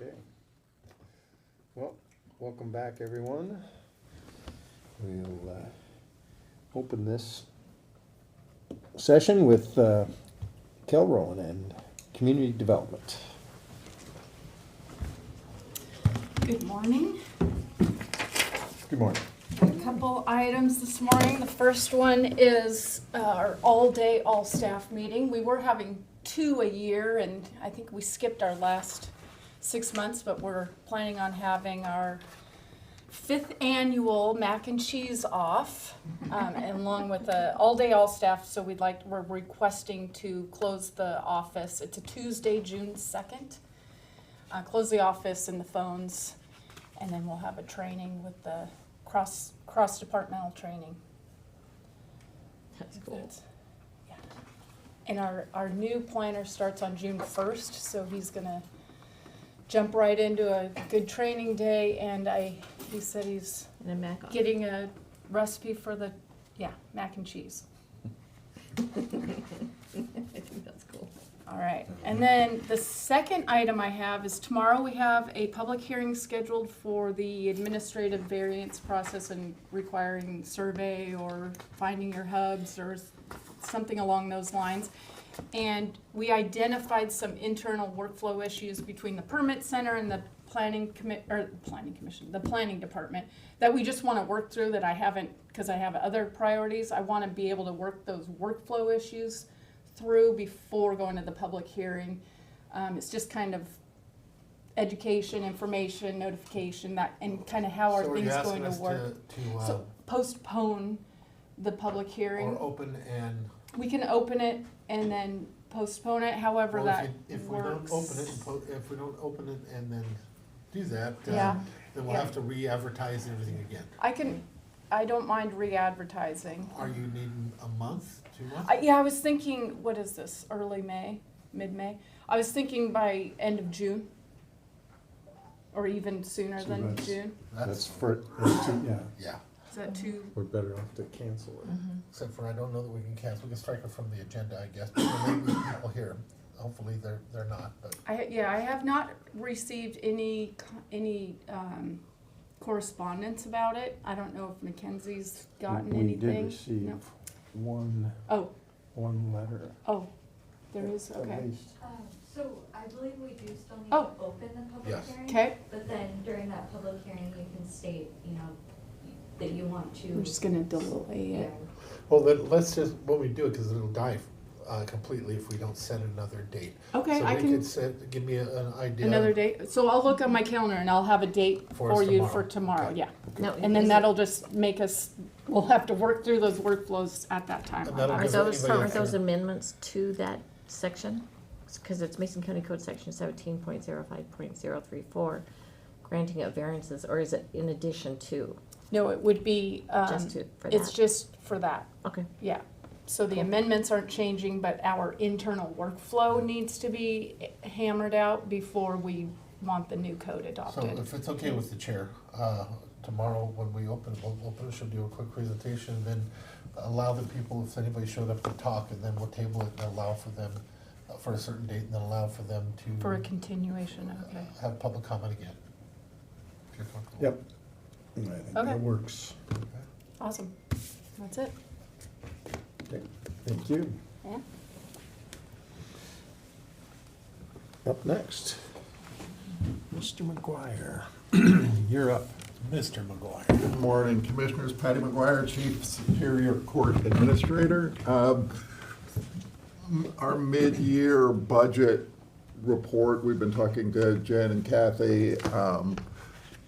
Okay. Well, welcome back, everyone. We'll open this session with Kell, Rowen, and Community Development. Good morning. Good morning. A couple items this morning. The first one is our all-day, all-staff meeting. We were having 2 a year, and I think we skipped our last 6 months, but we're planning on having our 5th annual mac and cheese off, and along with the all-day, all-staff. So we're requesting to close the office. It's a Tuesday, June 2nd. Close the office and the phones, and then we'll have a training with the cross-departmental training. That's cool. Yeah. And our new planner starts on June 1st, so he's gonna jump right into a good training day, and he said he's And a mac on. getting a recipe for the, mac and cheese. I think that's cool. All right, and then the second item I have is tomorrow we have a public hearing scheduled for the administrative variance process and requiring survey or finding your hubs or something along those lines. And we identified some internal workflow issues between the permit center and the planning department that we just want to work through, that I haven't, because I have other priorities. I want to be able to work those workflow issues through before going to the public hearing. It's just kind of education, information, notification, that, and kind of how are things going to work. So postpone the public hearing. Or open and. We can open it and then postpone it, however Well, that if we works. don't open it, if we don't open it and then do that, Yeah. then we'll have to re-advertise everything again. I don't mind re-advertising. Are you needing a month, 2 months? I was thinking, what is this, early May, mid-May? I was thinking by end of June, or even sooner So than that's- June. That's for, yeah, Yeah, Is that too? we're better off to cancel it. except for I don't know that we can cancel, we can strike it from the agenda, I guess, but there may be people here. Hopefully they're not, but. I have not received any correspondence about it. I don't know if Mackenzie's gotten anything. We did receive No. one letter. Oh, there is, at okay. least. So I believe we do still need Oh. to open the public Yes. hearing. Okay, But then during that public hearing, you can state, that you want to. we're just gonna delay Yeah. it. Well, then let's just, when we do it, because it'll die completely if we don't set another date. Okay, I So we can, could set, give me an idea. another date. So I'll look on my calendar and I'll have a date For for us you tomorrow. for tomorrow, Okay. yeah. No, And then is that'll just make us, we'll have to work through those workflows at that time. And that'll Are give those, anybody are those a- amendments to that section? Because it's Mason County Code Section 17.05.034, granting of variances, or is it in addition to, No, it would be, just to, for it's that? just for that, Okay, yeah. So the Cool. amendments aren't changing, but our internal workflow needs to be hammered out before we want the new code So adopted. if it's okay with the chair, tomorrow when we open, she'll do a quick presentation, and then allow the people, if anybody showed up to talk, and then we'll table it and allow for them, for a certain date, and then allow for them to. For a continuation, okay. Have public comment again. If you're comfortable. Yep. I think Okay. that works. Awesome. That's it. Okay, thank you. Yeah. Up next, Mr. McGuire, you're up. Mr. McGuire. Good morning, Commissioners. Paddy McGuire, Chief Superior Court Administrator. Our mid-year budget report, we've been talking to Jen and Kathy,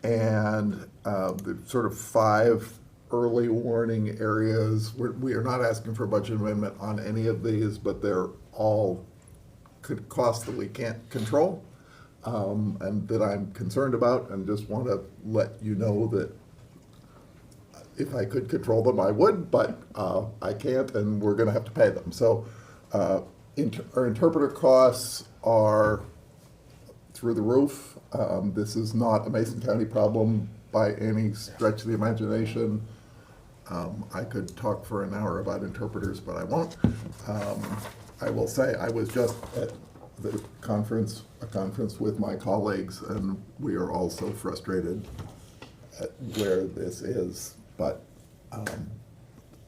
and the sort of 5 early warning areas. We are not asking for a budget amendment on any of these, but they're all costs that we can't control. And that I'm concerned about, and just want to let you know that if I could control them, I would, but I can't, and we're going to have to pay them. So our interpreter costs are through the roof. This is not a Mason County problem by any stretch of the imagination. I could talk for an hour about interpreters, but I won't. I will say I was just at a conference with my colleagues, and we are all so frustrated at where this is. But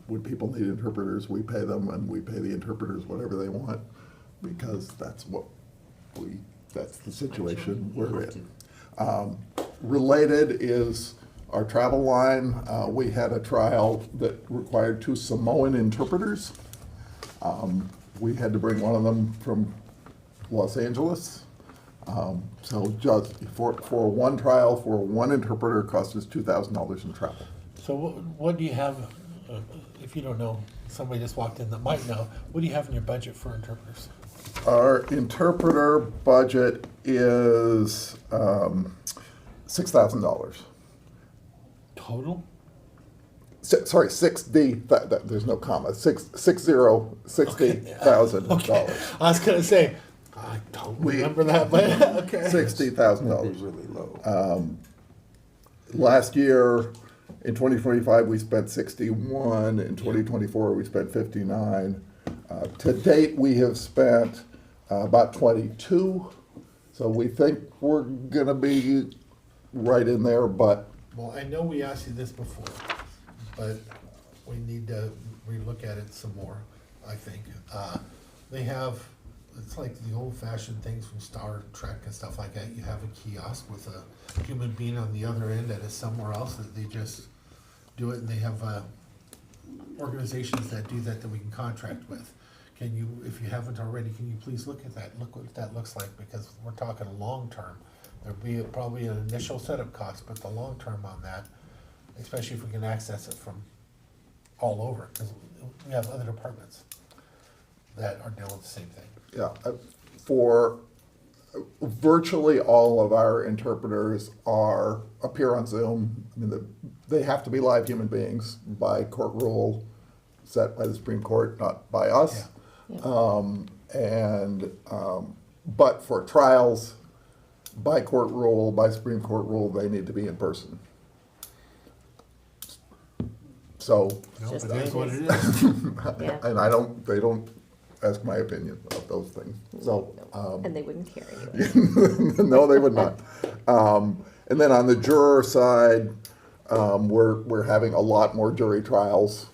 when people need interpreters, we pay them, and we pay the interpreters whatever they want, because that's the situation we're in. Related is our travel line. We had a trial that required 2 Samoan interpreters. We had to bring one of them from Los Angeles. So just for one trial, for one interpreter, cost us $2,000 in travel. So what do you have, if you don't know, somebody just walked in that might know, what do you have in your budget for interpreters? Our interpreter budget is $6,000. Total? Sorry, 6D, there's no comma, $60,000. Okay, I was gonna say, I don't remember that, but, okay. $60,000. Really low. Last year, in 2025, we spent 61. In 2024, we spent 59. To date, we have spent about 22. So we think we're gonna be right in there, but Well, I know we asked you this before, but we need to relook at it some more, I think. They have, it's like the old-fashioned things from Star Trek and stuff like that. You have a kiosk with a human being on the other end that is somewhere else, that they just do it, and they have organizations that do that we can contract with. Can you, if you haven't already, can you please look at that, look what that looks like, because we're talking long-term. There'll be probably an initial setup cost, but the long-term on that, especially if we can access it from all over, because we have other departments that are doing the same thing. yeah, for virtually all of our interpreters appear on Zoom. I mean, they have to be live human beings by court rule set by the Supreme Court, not by us. But for trials, by court rule, by Supreme Court rule, they need to be in person. So, No, Just but it is what it is. is. Yeah. and they don't ask my opinion of those things, so. And they wouldn't care anyway. No, they would not. And then on the juror side, we're having a lot more jury trials.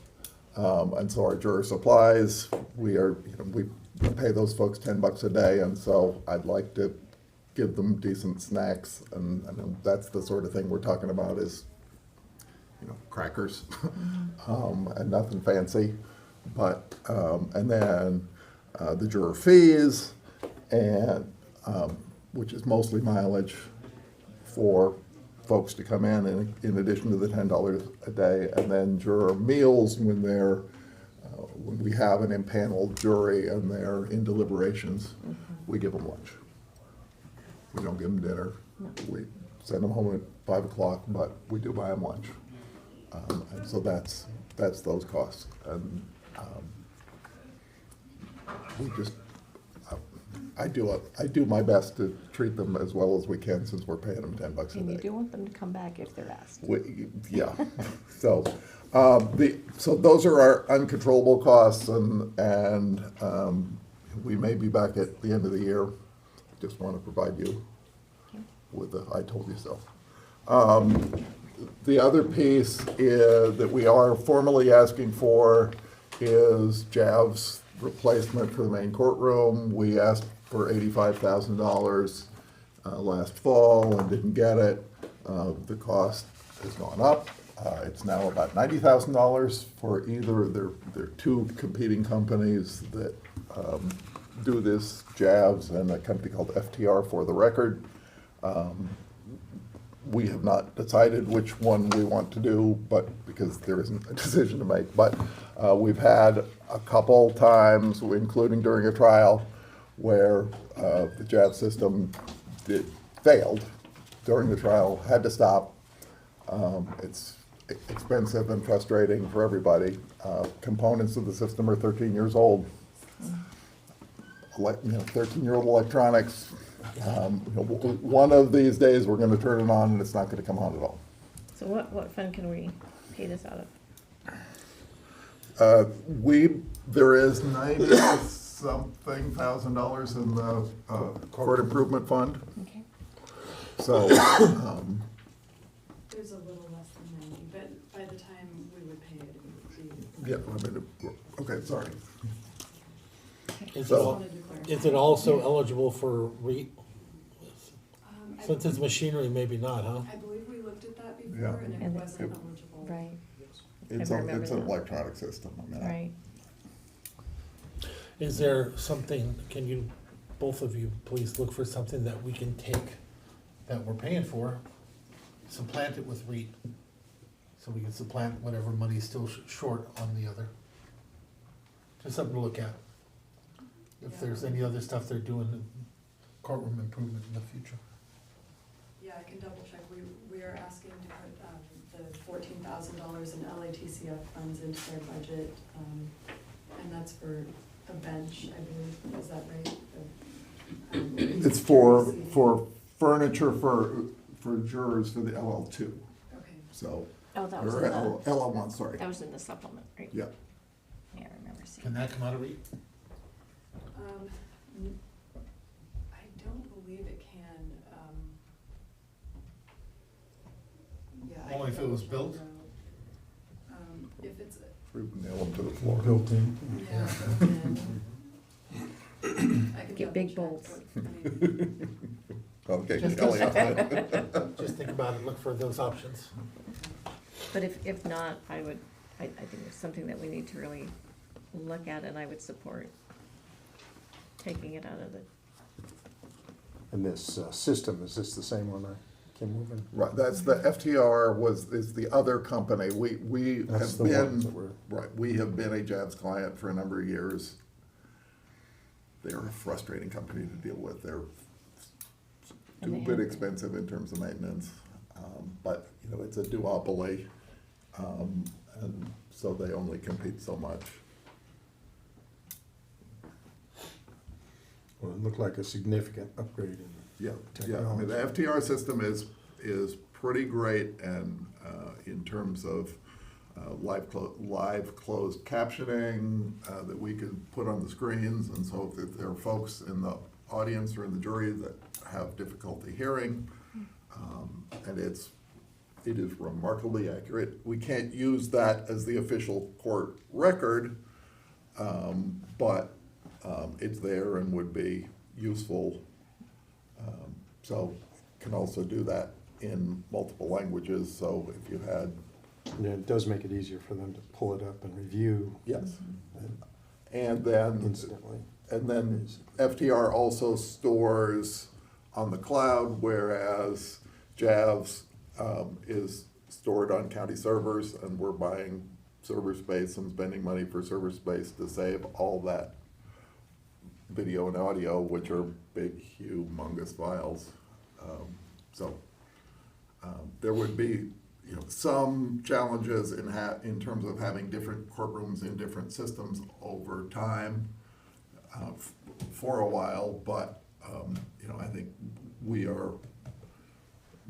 And so our juror supplies, we pay those folks $10 a day, and so I'd like to give them decent snacks, and that's the sort of thing we're talking about is, crackers, and nothing fancy. But, and then the juror fees, and, which is mostly mileage for folks to come in addition to the $10 a day, and then juror meals when we have an impaneled jury and they're in deliberations, we give them lunch. We don't give them dinner. We send them home at 5 o'clock, but we do buy them lunch. And so that's those costs. And we just, I do my best to treat them as well as we can, since we're paying them $10 a day. And you do want them to come back if they're asked. Yeah, so, so those are our uncontrollable costs, and we may be back at the end of the year. Just want to provide you with the I told you so. The other piece that we are formally asking for is Jav's replacement for the main courtroom. We asked for $85,000 last fall and didn't get it. The cost has gone up. It's now about $90,000 for either. There are 2 competing companies that do this, Javs and a company called FTR for the record. We have not decided which one we want to do, but because there isn't a decision to make. But we've had a couple times, including during a trial, where the Jav system failed during the trial, had to stop. It's expensive and frustrating for everybody. Components of the system are 13 years old. 13-year-old electronics. One of these days, we're going to turn it on, and it's not going to come on at all. So what fund can we pay this out of? There is something $1,000 in the court improvement fund. Okay. So, There's a little less than 90, but by the time we would pay it, it would be. yeah, I mean, okay, sorry. Is it So- al- Wanted to clarify. is it also eligible for REIT? I Since it's machinery, maybe not, huh? I believe we looked at that Yeah. before and it And it- wasn't eligible. Right, It's I remember it's an that. electronic system. I mean, right. Is there something, can you, both of you, please look for something that we can take that we're paying for, supplant it with REIT? So we can supplant whatever money's still short on the other. Just something to look at. If there's any other stuff they're doing, in courtroom improvement in the future. Yeah, I can double check. We are asking to put the $14,000 in LATCF funds into their budget. And that's for a bench, I believe. Is that right? It's for furniture for jurors for the LL2, Okay. so, Oh, that was or in the, LL1, sorry. that was in the supplement, right? Yeah, Yeah, I remember seeing. Can that come out of REIT? I don't believe it can, yeah. I Only can if it was double check built? though. If it's, we would nail them to the floor. Built in. yeah. I can Get big double bolts. check, but, I mean, Okay, Just- Kelly, Just think about it, look for those options. But if not, I think it's something that we need to really look at, and I would support taking it out of the, And this system, is this the same one I came moving? Right, that's the FTR is the other company. We That's have the ones that been, were, right, we have been a Jabs client for a number of years. They're a frustrating company to deal with. They're And they stupid have- expensive in terms of maintenance. But, you know, it's a duopoly. And so they only compete so much. well, it looked like a significant upgrade in. Yeah, yeah, I mean, the FTR system is pretty great and, in terms of, live closed captioning, that we could put on the screens, and so if there are folks in the audience or in the jury that have difficulty hearing, and it is remarkably accurate. We can't use that as the official court record, but, it's there and would be useful. So can also do that in multiple languages, so if you had, Yeah, it does make it easier for them to pull it up and review yes. and And then, instantly. FTR also stores on the cloud, whereas Javs is stored on county servers, and we're buying server space and spending money for server space to save all that video and audio, which are big, humongous files. There would be, you know, some challenges in terms of having different courtrooms in different systems over time, for a while, but, you know, I think we are,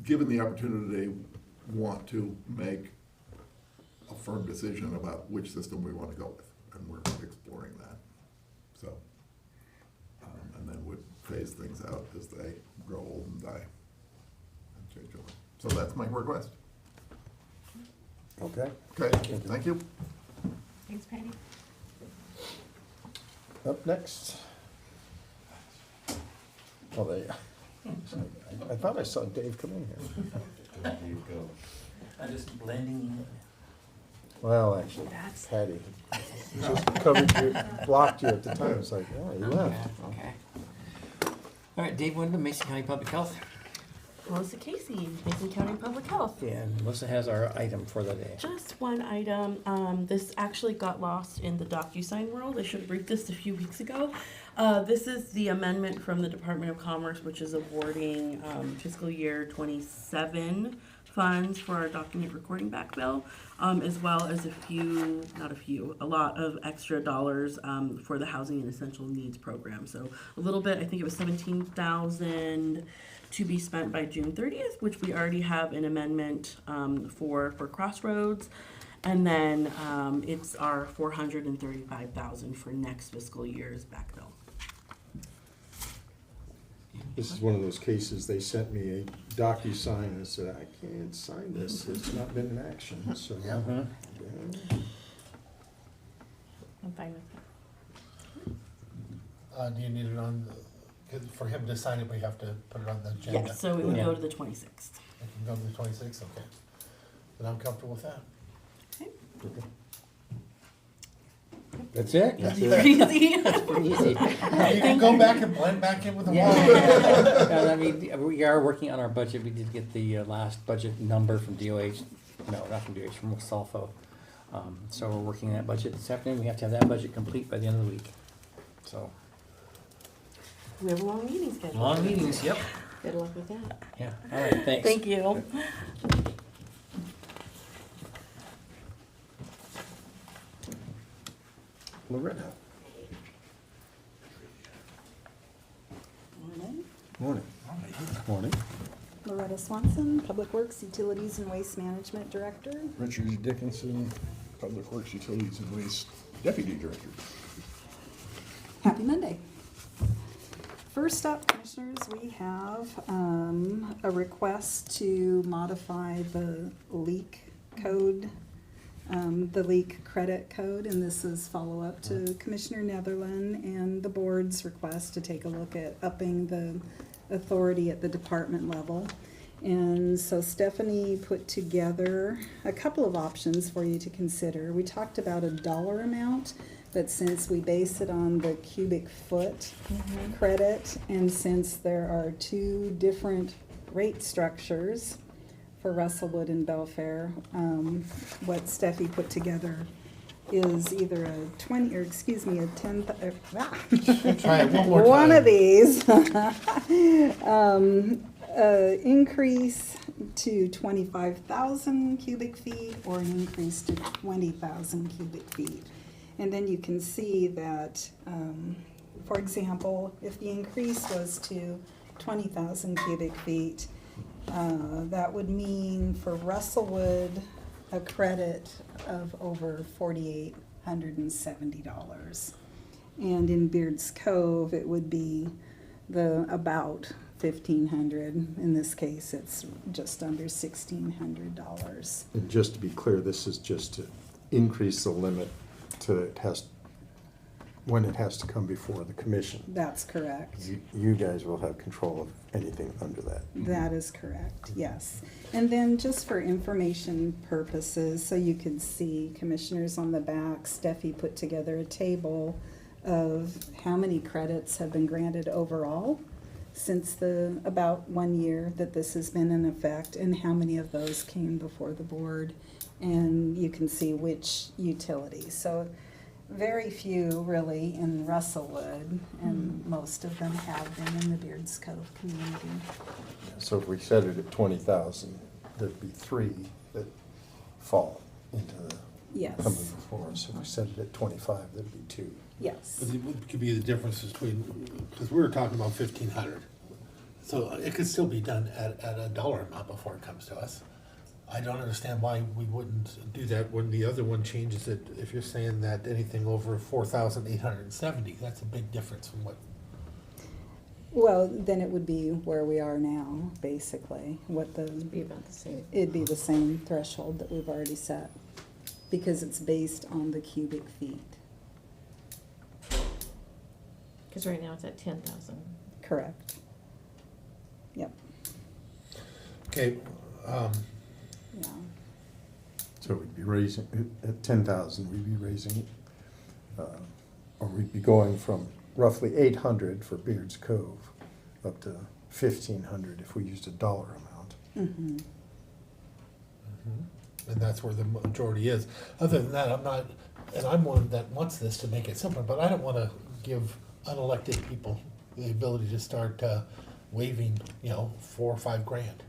given the opportunity, want to make a firm decision about which system we want to go with, and we're exploring that, so. And then would phase things out as they grow old and die and change over. So that's my request. Okay, Okay, thank you. thanks, Patty. up next. Oh, I thought I saw Dave come in here. There you go. I'm just blending in. Well, actually, Paddy. He just covered you, blocked you at the time. It's like, oh, he left. Okay. All right, Dave Windom, Mason County Public Health. Melissa Casey, Mason County Public Health. And Melissa has our item for the day. Just one item. This actually got lost in the DocuSign world. I should have briefed this a few weeks ago. This is the amendment from the Department of Commerce, which is awarding fiscal year 27 funds for our document recording back bill, as well as a lot of extra dollars for the Housing and Essential Needs Program. So a little bit, I think it was 17,000 to be spent by June 30th, which we already have an amendment for Crossroads. And then, it's our 435,000 for next fiscal year's backfill. This is one of those cases, they sent me a DocuSign and said, I can't sign this, it's not been in action, so. Yeah. Yeah. I'm fine with that. Do you need it on, 'cause for him to sign it, we have to put it on the agenda? Yes, so it would Yeah. go to the 26th. It can go to the 26th, okay. Then I'm comfortable with that. That's it? Easy breezy. Pretty easy. You can go back and blend back in with the Yeah. water. I mean, we are working on our budget. We did get the last budget number from DOH, no, not from DOH, from Sulfo. So we're working on that budget this afternoon. We have to have that budget complete by the end of the week. So, We have a long meeting scheduled. long meetings, yep. Good luck with that. Yeah, all right, thanks. Thank you. Loretta. Morning. Morning. Morning. Loretta Swanson, Public Works, Utilities and Waste Management Director. Richard Dickinson, Public Works, Utilities and Waste Deputy Director. Happy Monday. First up, Commissioners, we have a request to modify the leak code, the leak credit code, and this is follow-up to Commissioner Netherland and the board's request to take a look at upping the authority at the department level. And so Stephanie put together a couple of options for you to consider. We talked about a dollar amount, but since we base it on the cubic foot credit, and since there are two different rate structures for Russellwood and Belfair, what Steffi put together is either a 20, or excuse me, a 10, Try it one more time. one of these. Increase to 25,000 cubic feet or an increase to 20,000 cubic feet. And then you can see that, for example, if the increase was to 20,000 cubic feet, that would mean for Russellwood a credit of over $4,870. And in Beards Cove, it would be about $1,500. In this case, it's just under $1,600. And just to be clear, this is just to increase the limit to when it has to come before the commission. That's correct. You guys will have control of anything under that. That is correct, yes. And then just for information purposes, so you can see, Commissioners, on the back, Steffi put together a table of how many credits have been granted overall since the about 1 year that this has been in effect, and how many of those came before the board. And you can see which utilities. So very few really in Russellwood, and most of them have been in the Beards Cove community. So if we set it at 20,000, there'd be 3 that fall into the Yes. coming before us. If we set it at 25, there'd be 2. Yes. But it could be the difference between, because we were talking about 1,500. So it could still be done at a dollar amount before it comes to us. I don't understand why we wouldn't do that when the other one changes it. If you're saying that anything over 4,870, that's a big difference from what. Well, then it would be where we are now, basically. It'd be about the same. It'd be the same threshold that we've already set, because it's based on the cubic feet. Because right now it's at 10,000. Correct. Yep, Okay, yeah. So we'd be raising, at 10,000, we'd be raising it, or we'd be going from roughly 800 for Beards Cove up to 1,500 if we used a dollar amount. Mm-hmm. and that's where the majority is. Other than that, I'm one that wants this to make it simpler, but I don't want to give unelected people the ability to start waiving, $4 or $5 grand.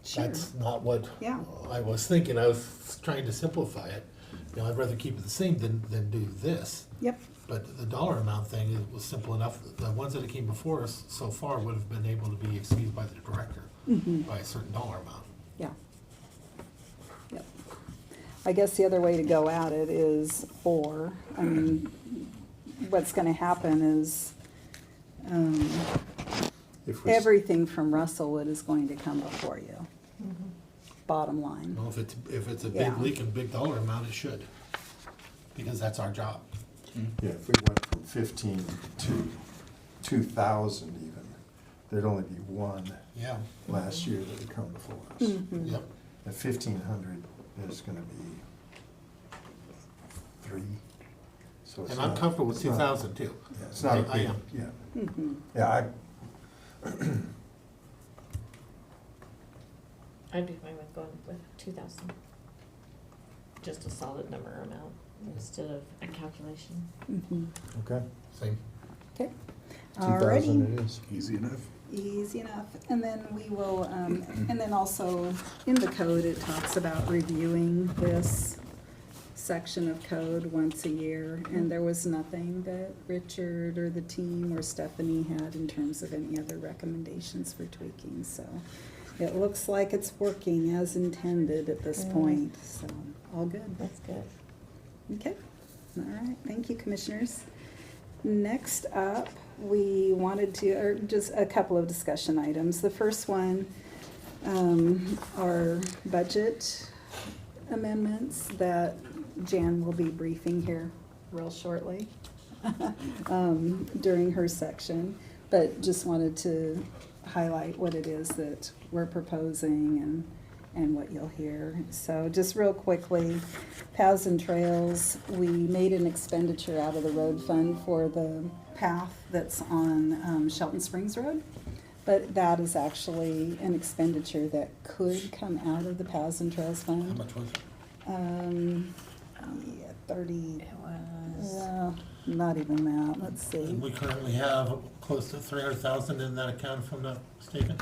Sure. That's not what Yeah. I was thinking. I was trying to simplify it. I'd rather keep it the same than do this. Yep, But the dollar amount thing was simple enough. The ones that came before us so far would have been able to be excused by the director Mm-hmm. by a certain dollar amount. yeah. Yep. I guess the other way to go at it is or. I mean, what's gonna happen is, If we s- everything from Russellwood is going to come before you. Bottom line. Well, if it's a Yeah. big leak and big dollar amount, it should, because that's our job. Yeah, if we went from 15 to 2,000 even, there'd only be one Yeah. last year that would come before us. Yep. At 1,500, there's gonna be 3. So it's And I'm not- comfortable with it's not- 2,000 too. Yeah, it's not a I big, am. yeah. Mhm. Yeah, I'd be fine with going with 2,000. Just a solid number amount instead of a calculation. Mhm. okay. Same. Okay. 2,000 Alrighty. it is. Easy enough. Easy enough. And then we will, and then also in the code, it talks about reviewing this section of code once a year. And there was nothing that Richard or the team or Stephanie had in terms of any other recommendations for tweaking. So it looks like it's working as intended at this point. So all good. That's good. Okay, all right, thank you, commissioners. Next up, we wanted to, or just a couple of discussion items. The first one, are budget amendments that Jan will be briefing here real shortly during her section, but just wanted to highlight what it is that we're proposing and what you'll hear. So just real quickly, Paths and Trails, we made an expenditure out of the road fund for the path that's on Shelton Springs Road. But that is actually an expenditure that could come out of the Paths and Trails How fund. much was it? Yeah, 30, It was. well, not even that, let's see. And we currently have close to 300,000 in that account, if I'm not mistaken.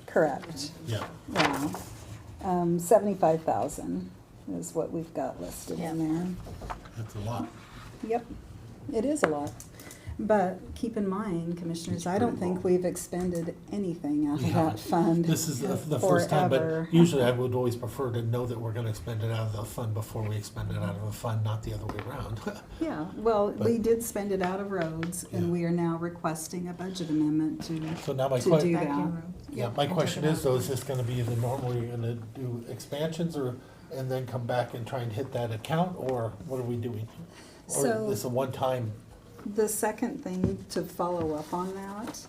Correct, Yeah. yeah. 75,000 is what we've got listed in there. That's a lot. Yep, it is a lot. But keep in mind, commissioners, I don't think we've expended anything out We of that haven't. fund. This is the first time, but forever. usually I would always prefer to know that we're gonna expend it out of the fund before we expend it out of the fund, not the other way around. Yeah, well, we But- did spend it out of roads, and Yeah. we are now requesting a budget amendment So now my to do question, that. yeah, my question is though, is this gonna be the normal, you're gonna do expansions or, and then come back and try and hit that account, or what are we doing? Or So- is this a one-time? The second thing to follow up on that,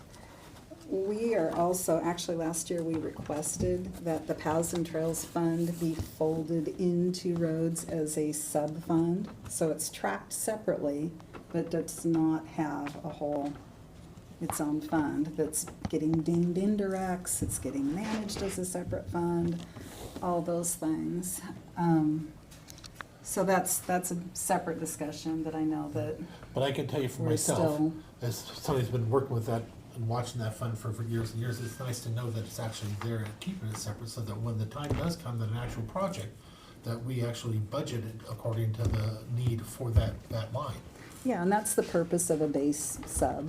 we are also, actually last year we requested that the Paths and Trails Fund be folded into roads as a sub-fund. So it's tracked separately, but does not have a whole, its own fund that's getting deemed indirects, it's getting managed as a separate fund, all those things. So that's a separate discussion, but I know that But I can tell you for we're myself, still, as somebody who's been working with that and watching that fund for years and years, it's nice to know that it's actually there and keeping it separate so that when the time does come, that an actual project, that we actually budget it according to the need for that line. yeah, and that's the purpose of a base sub.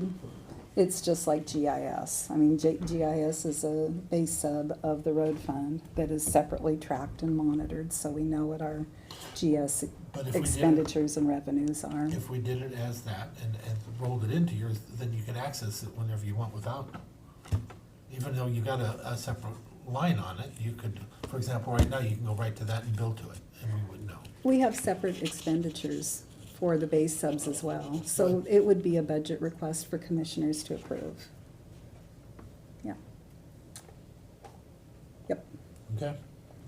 It's just like GIS. I mean, GIS is a base sub of the road fund that is separately tracked and monitored, so we know what our GS But if we did- expenditures and revenues are. If we did it as that and rolled it into yours, then you can access it whenever you want without, even though you got a separate line on it, you could, for example, right now, you can go right to that and bill to it, and we would know. We have separate expenditures for the base subs as well, so it would be a budget request for commissioners to approve. Yeah. Yep. Okay?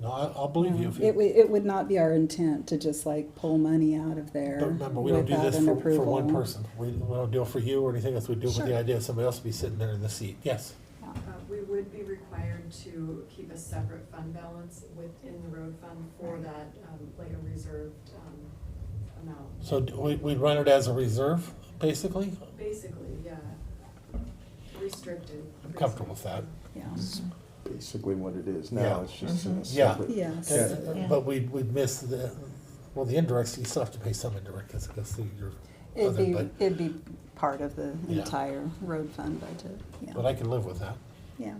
No, I'll believe you if It you, it would not be our intent to just like pull money out of there but remember, we don't do without this an for approval. one person. We don't do it for you or anything else, we do it with the Sure. idea of somebody else will be sitting there in the seat. Yes? We would be required to keep a separate fund balance within the road fund for that, like a reserved, amount. So we'd run it as a reserve, basically? Basically, yeah. Restricted. I'm comfortable with that. Yeah. Basically what it is Yeah. now, it's just in a Yeah. separate. Yes. Yeah. But we'd miss the indirects, you still have to pay some indirect, because it goes through your other, but It'd be part of the Yeah. entire road fund budget, but yeah, I can live with that. yeah.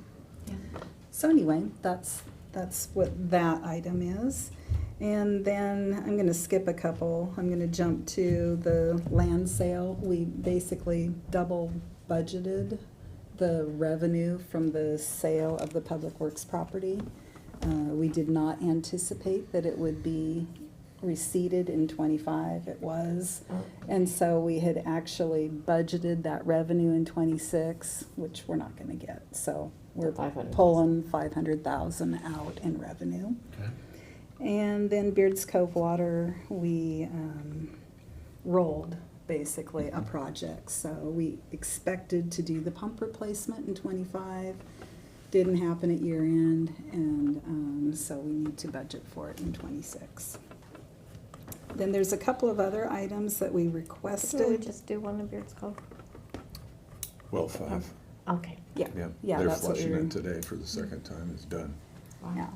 So anyway, that's what that item is. And then I'm gonna skip a couple. I'm gonna jump to the land sale. We basically double budgeted the revenue from the sale of the Public Works property. We did not anticipate that it would be receipted in '25. It was. And so we had actually budgeted that revenue in '26, which we're not gonna get. So we're 500,000. pulling 500,000 out in revenue. Okay. And then Beards Cove Water, we rolled basically a project. So we expected to do the pump replacement in '25, didn't happen at year end, and so we need to budget for it in '26. Then there's a couple of other items that we Did we requested. just do one of Beards Cove? Well, 5. Okay. Yeah, Yeah. yeah, They're that's what we flushing were, it today for the second time. It's done. Wow. yeah.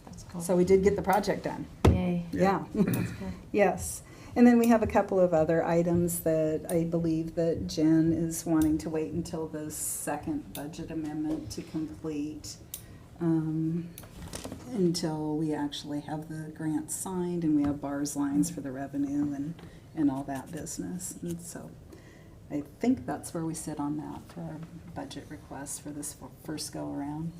That's cool. So we did get the project done. Yay. Yeah. That's good. Yes. And then we have a couple of other items that I believe that Jen is wanting to wait until the second budget amendment to complete, until we actually have the grant signed and we have bars lines for the revenue and all that business. And so I think that's where we sit on that for our budget request for this first go around.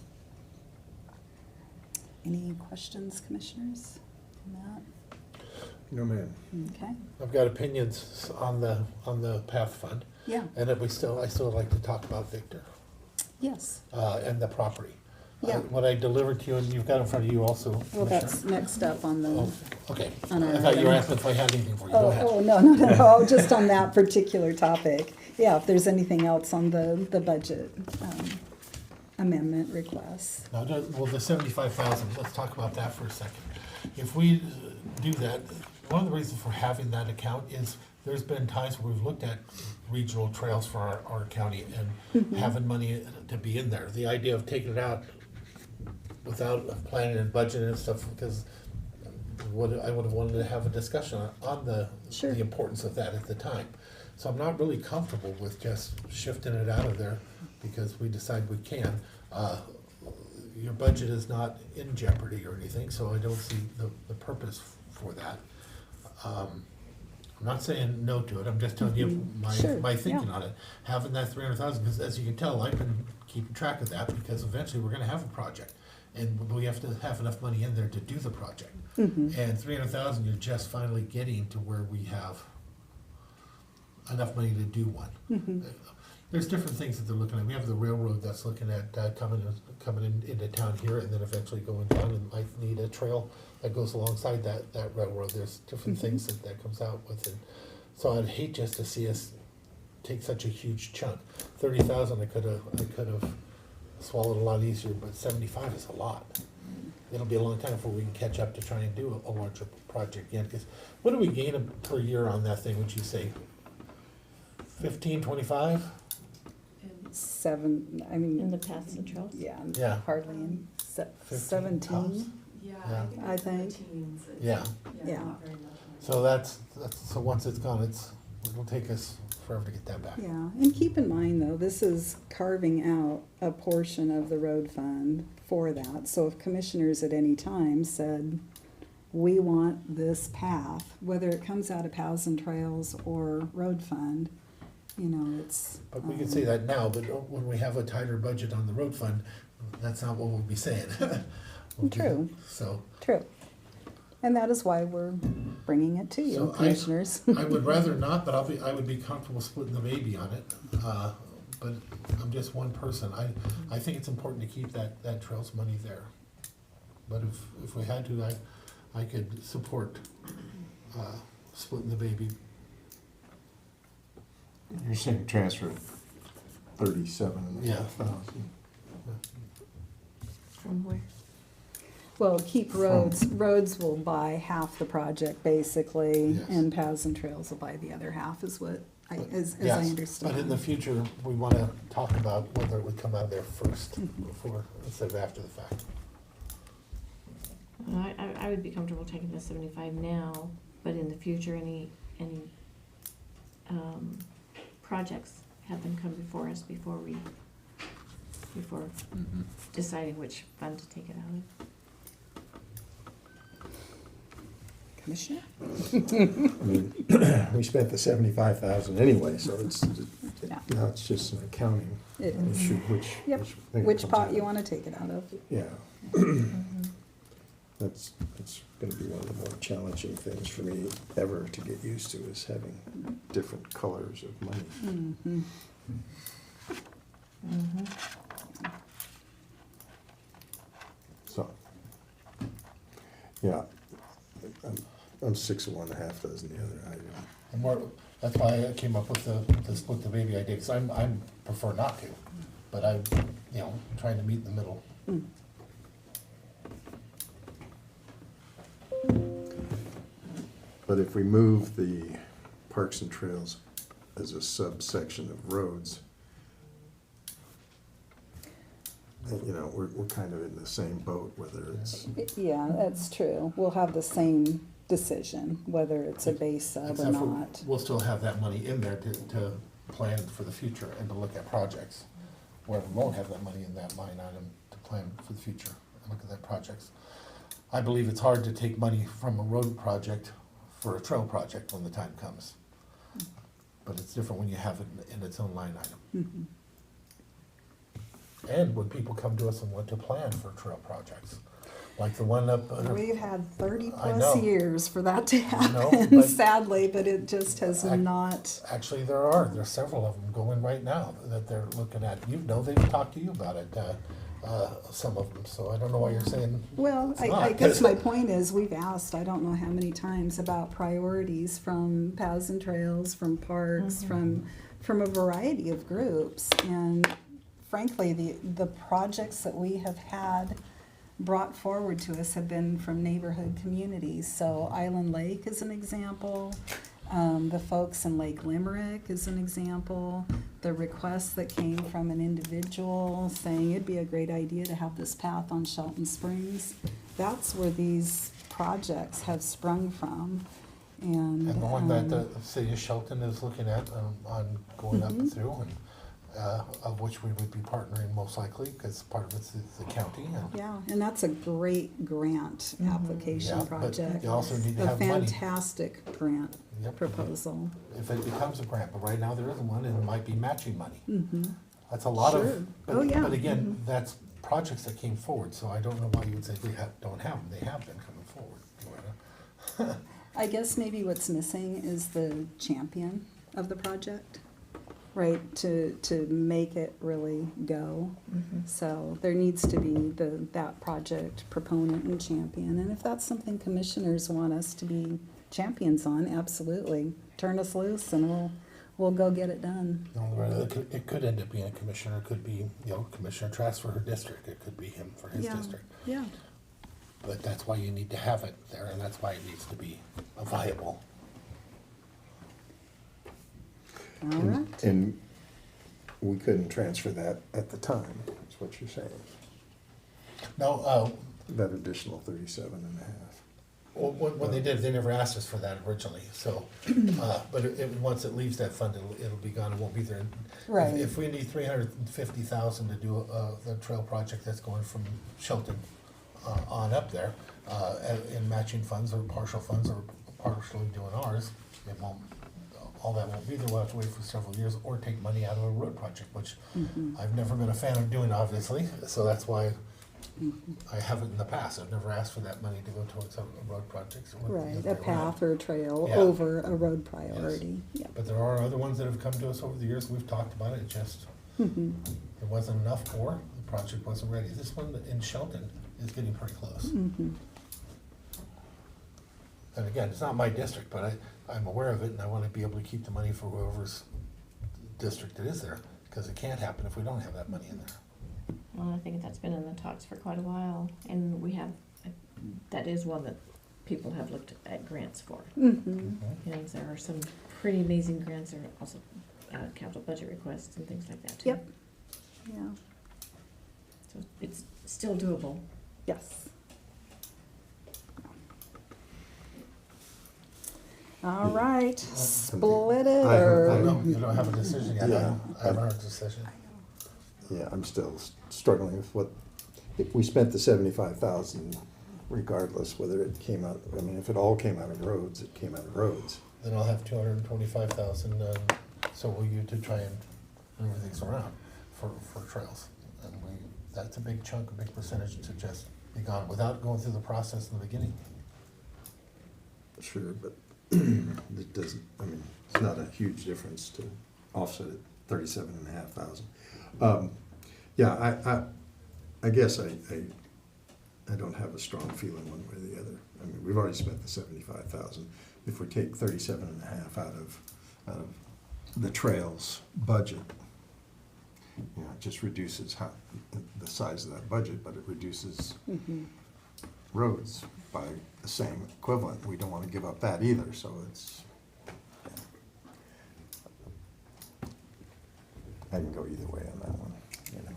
Any questions, commissioners, on that? No, ma'am. Okay, I've got opinions on the PATH fund, yeah, and I still like to talk about Victor, yes. and the property. Yeah. What I delivered to you, and you've got in front of you also, Well, that's Commissioner. next up on the, Oh, okay. on our I thought you were item. asking if I had anything for you. Go ahead. Oh, no, just on that particular topic. Yeah, if there's anything else on the budget amendment requests. Now, well, the 75,000, let's talk about that for a second. If we do that, one of the reasons for having that account is there's been times where we've looked at regional trails for our county and having money to be in there. The idea of taking it out without planning and budgeting and stuff, because I would have wanted to have a discussion on the Sure. the importance of that at the time. So I'm not really comfortable with just shifting it out of there because we decide we can. Your budget is not in jeopardy or anything, so I don't see the purpose for that. I'm not saying no to it, I'm just telling you Sure, my thinking yeah. on it. Having that 300,000, because as you can tell, I've been keeping track of that because eventually we're gonna have a project. And we have to have enough money in there to do the project. And 300,000, you're just finally getting to where we have enough money to do one. There's different things that they're looking at. We have the railroad that's looking at coming into town here and then eventually going down and might need a trail that goes alongside that railroad. There's different things that comes out with it. So I'd hate just to see us take such a huge chunk. 30,000, I could have swallowed a lot easier, but 75 is a lot. It'll be a long time before we can catch up to try and do a larger project again, because what do we gain per year on that thing, would you say? 15, 25? Seven, I In mean, the paths and trails? yeah, Yeah. hardly in 15 tops? 17. Yeah, Yeah. I think I it's in the think. teens. It's- Yeah. Yeah. Not very much. So that's, so once it's gone, it'll take us forever to get that back. Yeah, and keep in mind though, this is carving out a portion of the road fund for that. So if commissioners at any time said, we want this path, whether it comes out of paths and trails or road fund, you know, it's. But we can say that now, but when we have a tighter budget on the road fund, that's not what we'll be saying. We'll be- True. So, True. And that is why we're bringing it to you, So I- commissioners. I would rather not, but I would be comfortable splitting the baby on it. But I'm just one person. I think it's important to keep that trails money there. But if we had to, I could support, splitting the baby. You're saying transfer 37,500. From where? Well, keep roads will buy half the project basically, Yes. and paths and trails will buy the other half is what as I Yes, understand. But in the future, we wanna talk about whether it would come out of there first, before, instead of after the fact. I would be comfortable taking the 75 now, but in the future, any projects have them come before us before deciding which fund to take it out of. Commissioner? I mean, we spent the 75,000 anyway, so it's, Yeah. now it's just an accounting It is. issue, which. Yep, thing it which comes pot out you of. wanna take it out of. Yeah. That's gonna be one of the more challenging things for me ever to get used to, is having different colors of money. Mhm. So, yeah, I'm 6 of one, half dozen the other. And more, that's why I came up with the split the baby idea, because I'm prefer not to, but I'm, trying to meet in the middle. But if we move the parks and trails as a subsection of roads, we're kind of in the same boat, whether it's, Yeah, that's true. We'll have the same decision, whether it's a base sub or Except for, not. we'll still have that money in there to plan for the future and to look at projects. Where we won't have that money in that line item to plan for the future and look at that projects. I believe it's hard to take money from a road project for a trail project when the time comes. But it's different when you have it in its own line item. And when people come to us and want to plan for trail projects, like the one up. We've had I 30-plus know. years for that to know, happen, but- sadly, but it just has not. Actually, there's several of them going right now that they're looking at. They've talked to you about it, some of them, so I don't know why you're saying. Well, it's I not. guess my point is, we've asked, I don't know how many times, about priorities from paths and trails, from parks, from a variety of groups. And frankly, the projects that we have had brought forward to us have been from neighborhood communities. So Island Lake is an example. The folks in Lake Limerick is an example. The request that came from an individual saying it'd be a great idea to have this path on Shelton Springs. That's where these projects have sprung from. And And the one that the city of Shelton is looking at on going up through, and of which we would be partnering most likely, because part of it's the county. And yeah, and that's a great grant application Yeah, but project. you also need to A have money. fantastic grant Yep. proposal. If it becomes a grant, but right now there isn't one, and it might be matching money. That's a lot Sure. of, but, Oh, yeah. but again, that's projects that came forward, so I don't know why you would say don't have them. They have been coming forward, Loretta. I guess maybe what's missing is the champion of the project, right, to make it really go. So there needs to be that project proponent and champion, and if that's something commissioners want us to be champions on, absolutely, turn us loose and we'll go get it done. No, Loretta, it could end up being a commissioner, it could be, Commissioner Trask for her district, it could be him for his district. Yeah. But that's why you need to have it there, and that's why it needs to be viable. All right. and we couldn't transfer that at the time, is what you're saying, No, that additional 37.5. well, when they did, they never asked us for that originally, so, but once it leaves that fund, it'll be gone, it won't be there. Right. If we need 350,000 to do the trail project that's going from Shelton on up there, in matching funds or partial funds or partially doing ours, it won't, all that won't be there, we'll have to wait for several years or take money out of a road project, which I've never been a fan of doing, obviously, so that's why I haven't in the past. I've never asked for that money to go towards a road project. It went the Right, other a way around. path or a trail Yeah. over a road priority, yeah. But there are other ones that have come to us over the years, we've talked about it, just, it wasn't enough for, the project wasn't ready. This one in Shelton is getting pretty close. And again, it's not my district, but I'm aware of it, and I wanna be able to keep the money for whoever's district it is there, because it can't happen if we don't have that money in there. Well, I think that's been in the talks for quite a while, and that is one that people have looked at grants for. There are some pretty amazing grants, there are also capital budget requests and things like that too. Yep, yeah, So it's still doable. yes. All right, split it I or? I know, you don't have a decision yet, Yeah. I haven't heard a decision. Yeah, I'm still struggling with if we spent the 75,000 regardless whether it came out, I mean, if it all came out of roads, it came out of roads. Then I'll have 225,000, so will you, to try and move things around for trails. And that's a big chunk, a big percentage to just be gone without going through the process in the beginning. Sure, but it doesn't, I mean, it's not a huge difference to offset it, 37,500. Yeah, I guess I don't have a strong feeling one way or the other. I mean, we've already spent the 75,000. If we take 37.5 out of the trails budget, you know, it just reduces the size of that budget, but it reduces roads by the same equivalent. We don't want to give up that either, so it's, I can go either way on that one, you know.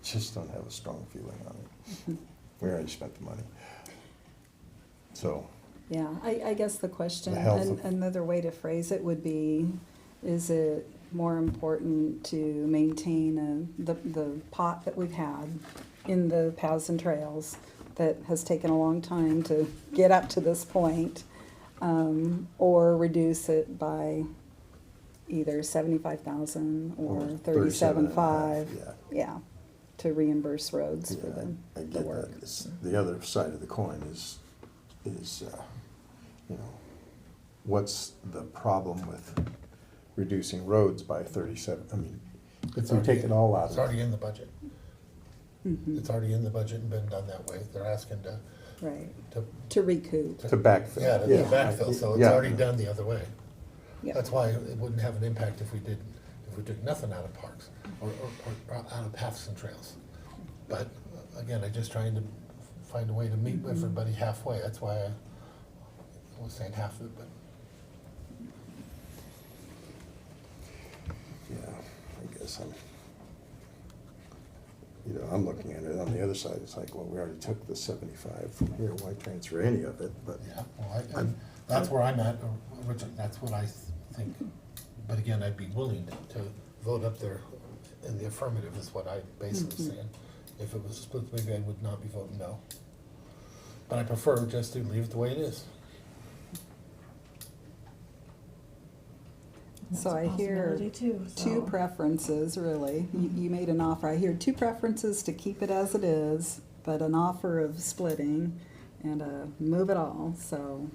Just don't have a strong feeling on it. We already spent the money. So. Yeah, I guess the question, The health and of- another way to phrase it would be, is it more important to maintain the pot that we've had in the paths and trails that has taken a long time to get up to this point, or reduce it by either 75,000 or 37.5? Yeah. Yeah, to reimburse roads for Yeah, I the get work. that. The other side of the coin is, you know, what's the problem with reducing roads by 37? I mean, if we take it all out It's of already in the budget. Mhm. It's already in the budget and been done that way. They're asking Right, to to recoup. to backfill. Yeah, to backfill, so it's Yeah. already done the other way. Yeah. That's why it wouldn't have an impact if we took nothing out of parks or out of paths and trails. But again, I'm just trying to find a way to meet everybody halfway. That's why I was saying half of it, but Yeah, I guess I'm looking at it on the other side, it's like, well, we already took the 75 from here, why transfer any of it? But yeah, well, that's where I'm at, Richard, that's what I think. But again, I'd be willing to vote up there in the affirmative is what I basically saying. If it was split, maybe I would not be voting no. But I prefer just to leave it the way it is. So That's a I hear possibility too, two so. preferences, really. You made an offer. I hear two preferences to keep it as it is, but an offer of splitting and move it all. So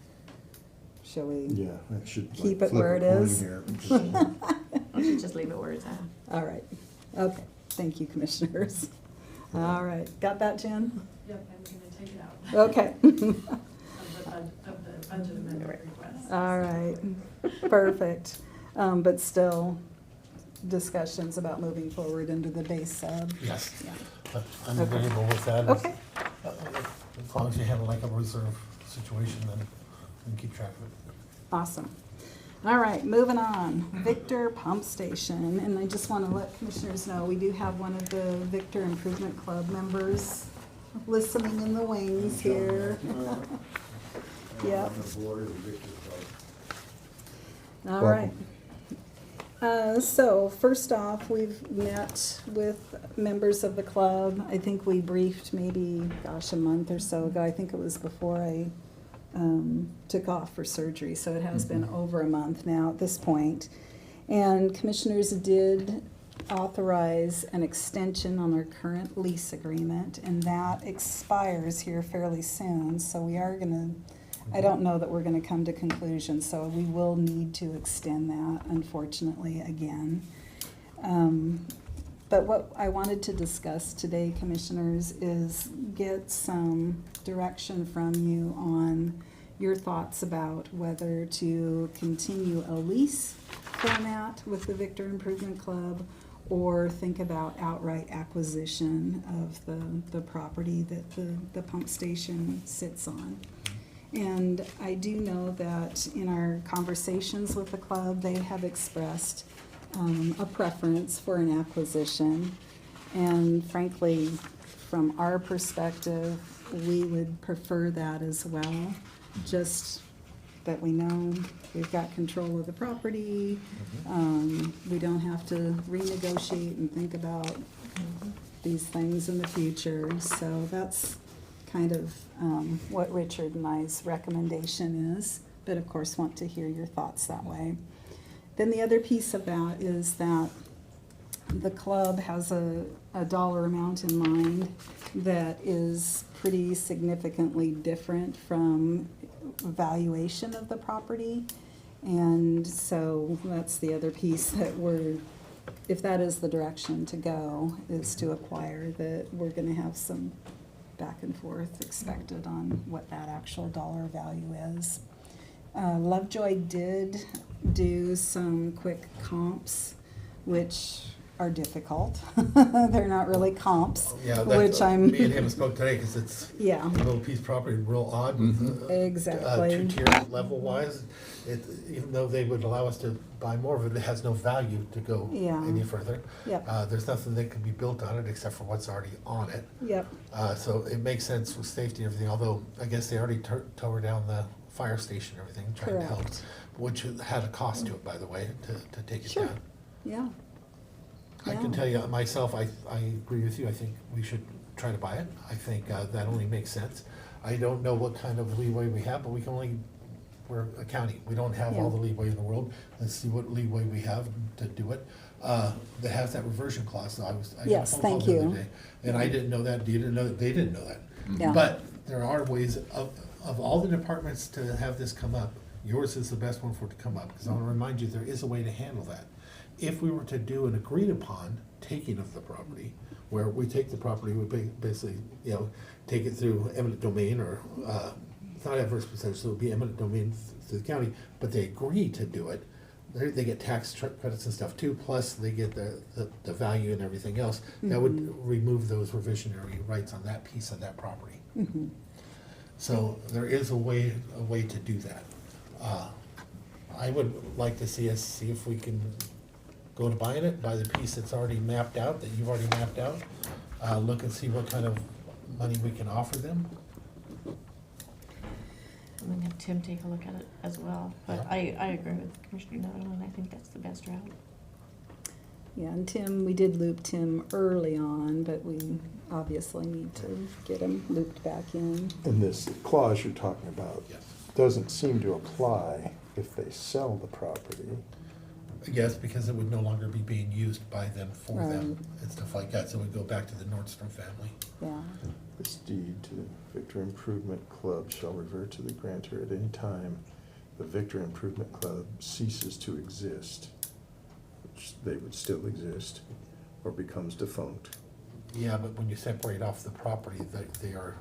shall we? yeah, I should Keep like it where flip it a coin is. here. I should just leave it where it's at. All right. Okay. Thank you, commissioners. All right. Got that, Jen? Yep, I'm gonna take it out Okay. of the budget amendment request. All right. Perfect. But still discussions about moving forward into the base sub. Yes, Yeah. but I'm Okay. agreeable with that. Okay. As long as you handle like a reserve situation, then you can keep track of it. Awesome. All right, moving on. Victor Pump Station, and I just want to let commissioners know, we do have one of the Victor Improvement Club members listening in the wings here. Yep. All right. So first off, we've met with members of the club. I think we briefed maybe, gosh, a month or so ago. I think it was before I took off for surgery, so it has been over a month now at this point. And commissioners did authorize an extension on our current lease agreement, and that expires here fairly soon. So we are gonna, I don't know that we're gonna come to conclusion, so we will need to extend that, unfortunately, again. But what I wanted to discuss today, commissioners, is get some direction from you on your thoughts about whether to continue a lease format with the Victor Improvement Club or think about outright acquisition of the property that the pump station sits on. And I do know that in our conversations with the club, they have expressed a preference for an acquisition. And frankly, from our perspective, we would prefer that as well. Just that we know we've got control of the property. We don't have to renegotiate and think about these things in the future. So that's kind of what Richard and I's recommendation is, but of course want to hear your thoughts that way. Then the other piece of that is that the club has a dollar amount in mind that is pretty significantly different from valuation of the property. And so that's the other piece that if that is the direction to go, is to acquire, that we're gonna have some back and forth expected on what that actual dollar value is. Lovejoy did do some quick comps, which are difficult. They're not really comps, Yeah, which I'm. me and him spoke today, because it's Yeah, a little piece of property, real odd. exactly. 2 tier level wise, even though they would allow us to buy more of it, it has no value to go Yeah. any further. Yep, There's nothing that can be built on it except for what's already on it. yep, So it makes sense with safety and everything, although I guess they already tore down the fire station and everything, trying to help. Correct. Which had a cost to it, by the way, to take it Sure. down. yeah. I can Yeah. tell you myself, I agree with you. I think we should try to buy it. I think that only makes sense. I don't know what kind of leeway we have, but we're a county. We don't have all Yeah. the leeway in the world. Let's see what leeway we have to do it. That has that reversion clause. So I got a Yes, phone call thank the other you. day, and I didn't know that. You didn't know that. They didn't know that. Yeah. But there are ways of all the departments to have this come up. Yours is the best one for it to come up, because I want to remind you, there is a way to handle that. If we were to do an agreed upon taking of the property, where we take the property, we basically, take it through eminent domain, or, it's not adverse possession, so it would be eminent domain through the county, but they agree to do it. They get tax credits and stuff too, plus they get the value and everything else. That would remove those revisionary rights on that piece of that property. Mhm. So there is a way to do that. I would like to see if we can go to buying it, buy the piece that's already mapped out, that you've already mapped out. Look and see what kind of money we can offer them. I'm gonna have Tim take a look at it as well, but I agree with Commissioner Netherland, I think that's the best route. Yeah, and Tim, we did loop Tim early on, but we obviously need to get him looped back in. And this clause you're talking about Yes. doesn't seem to apply if they sell the property. Yes, because it would no longer be being used by them for them Right. and stuff like that, so it would go back to the Nordstrom family. Yeah, This deed to Victor Improvement Club shall revert to the grantor at any time the Victor Improvement Club ceases to exist, which they would still exist, or becomes defunct. Yeah, but when you separate off the property, they are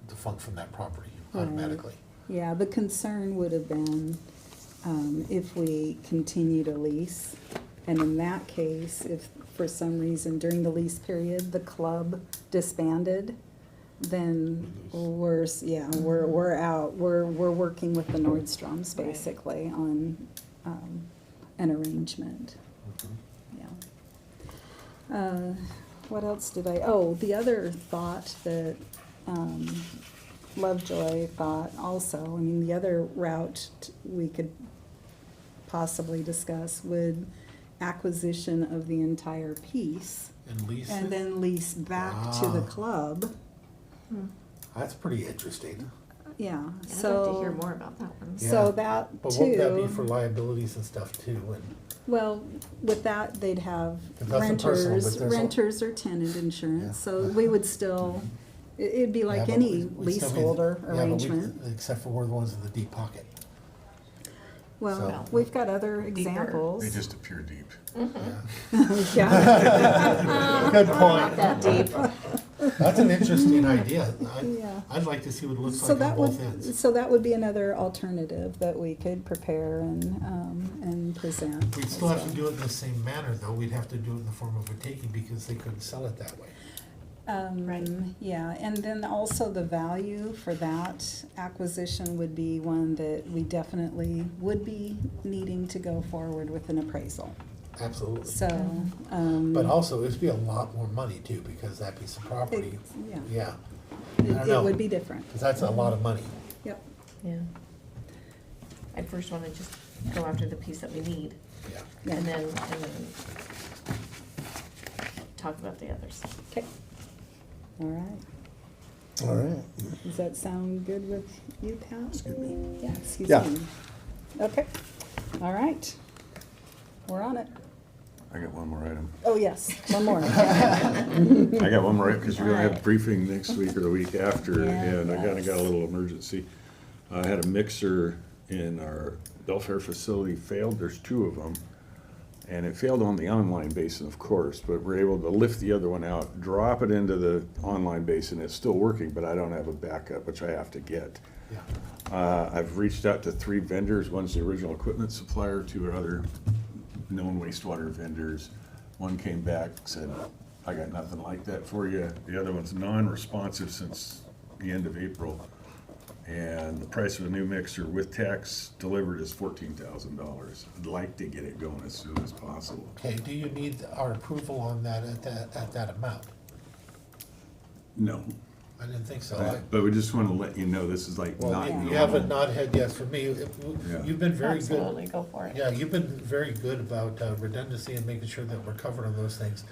defunct from that property Right. automatically. yeah, the concern would have been if we continue to lease, and in that case, if for some reason during the lease period, the club disbanded, then we're out. We're working with the Nordstroms Right. basically on an arrangement. Yeah. What else did the other thought that Lovejoy thought also, I mean, the other route we could possibly discuss would acquisition of the entire piece And lease and it? then lease back to the Wow. club. That's pretty interesting. Yeah, I'd like to hear so, more about that one. so Yeah. that But won't that be too, for liabilities and stuff too? And well, with that, they'd have If that's a personal, but there's a- renters or tenant insurance, Yeah. so we would still, it'd be like Yeah, but any we'd still be- leaseholder yeah, but we- arrangement. Except for we're the ones in the deep pocket. Well, So- we've got other Deeper. examples. They just appear deep. Yeah. Good Not point. that deep. That's an interesting idea. Yeah. I'd like to see what it looks So like on that both would, ends. so that would be another alternative that we could prepare and present. We'd still have to do it in the same manner, though. We'd have to do it in the form of a taking because they couldn't sell it that way. Right. Yeah, and then also the value for that acquisition would be one that we definitely would be needing to go forward with an appraisal. Absolutely. So, But also, it'd be a lot more money too, because that piece of property, yeah, yeah, I don't it know. would be different. because that's a lot of money. Yep, Yeah. I'd first wanna just go after the piece that we need, Yeah. yeah, and then talk about the others. okay. All right. All right. Does that sound good with you, Pat? Excuse me. Yeah, excuse Yeah. me. Okay, all right. We're on it. I got one more item. Oh, yes, one more. I got one more, because we're gonna have Alright. briefing next week or the week after, Yeah, and I kinda got a yes. little emergency. I had a mixer in our Belfair facility failed, there's two of them. And it failed on the online basin, of course, but we're able to lift the other one out, drop it into the online basin, it's still working, but I don't have a backup, which I have to get. Yeah. I've reached out to 3 vendors, one's the original equipment supplier, 2 are other known wastewater vendors. One came back, said, I got nothing like that for you. The other one's non-responsive since the end of April. And the price of a new mixer with tax delivered is $14,000. I'd like to get it going as soon as possible. Okay, do you need our approval on that at that amount? No, I didn't think so. but we just want to let you know, this is like Well, not you have a normal. nod head yes for me. Yeah. You've been very good. Absolutely, go for it. Yeah, you've been very good about redundancy and making sure that we're covered on those things.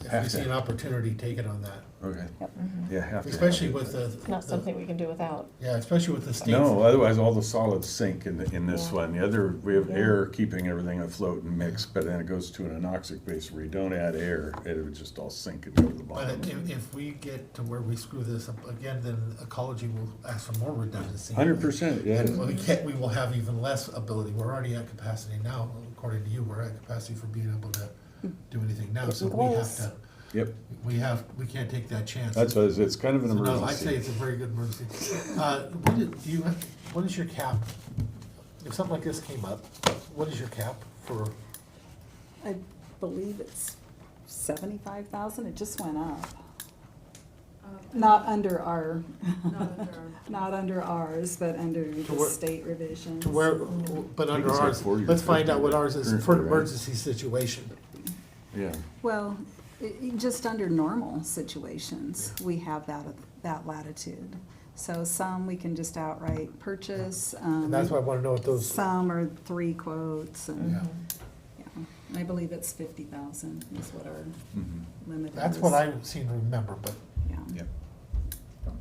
If Have you see to. an opportunity, take it on that. Okay, Mhm. yeah, have to. Especially with Not the, something we can do without. yeah, especially with the states. No, otherwise all the solids sink in this Yeah. one. The other, we have Yeah. air keeping everything afloat and mixed, but then it goes to an anoxic base where you don't add air, it would just all sink and go to the But bottom. if we get to where we screw this up again, then ecology will ask for more redundancy. 100%, yeah. And we will have even less ability. We're already at capacity now, according to you, we're at capacity for being able to do anything now, so Getting we have close. to, Yep, we can't take that chance. that's what it's kind of an So, no, I'd emergency. say it's a very good emergency. What is your cap? If something like this came up, what is your cap for, I believe it's 75,000, it just went up. Not under our, Not under our. not under ours, but under the where- state revisions. to where, but I think under it's like ours, 40 or let's find 50 out what ours is for currently, right? emergency situation. Yeah, Well, just under normal situations, we have that latitude. So some we can just outright purchase. And that's why I wanna know what those, Some are 3 quotes, and, yeah. yeah. I believe it's 50,000 is what our mhm, limit is. That's what I seem to remember, but, Yeah. yep.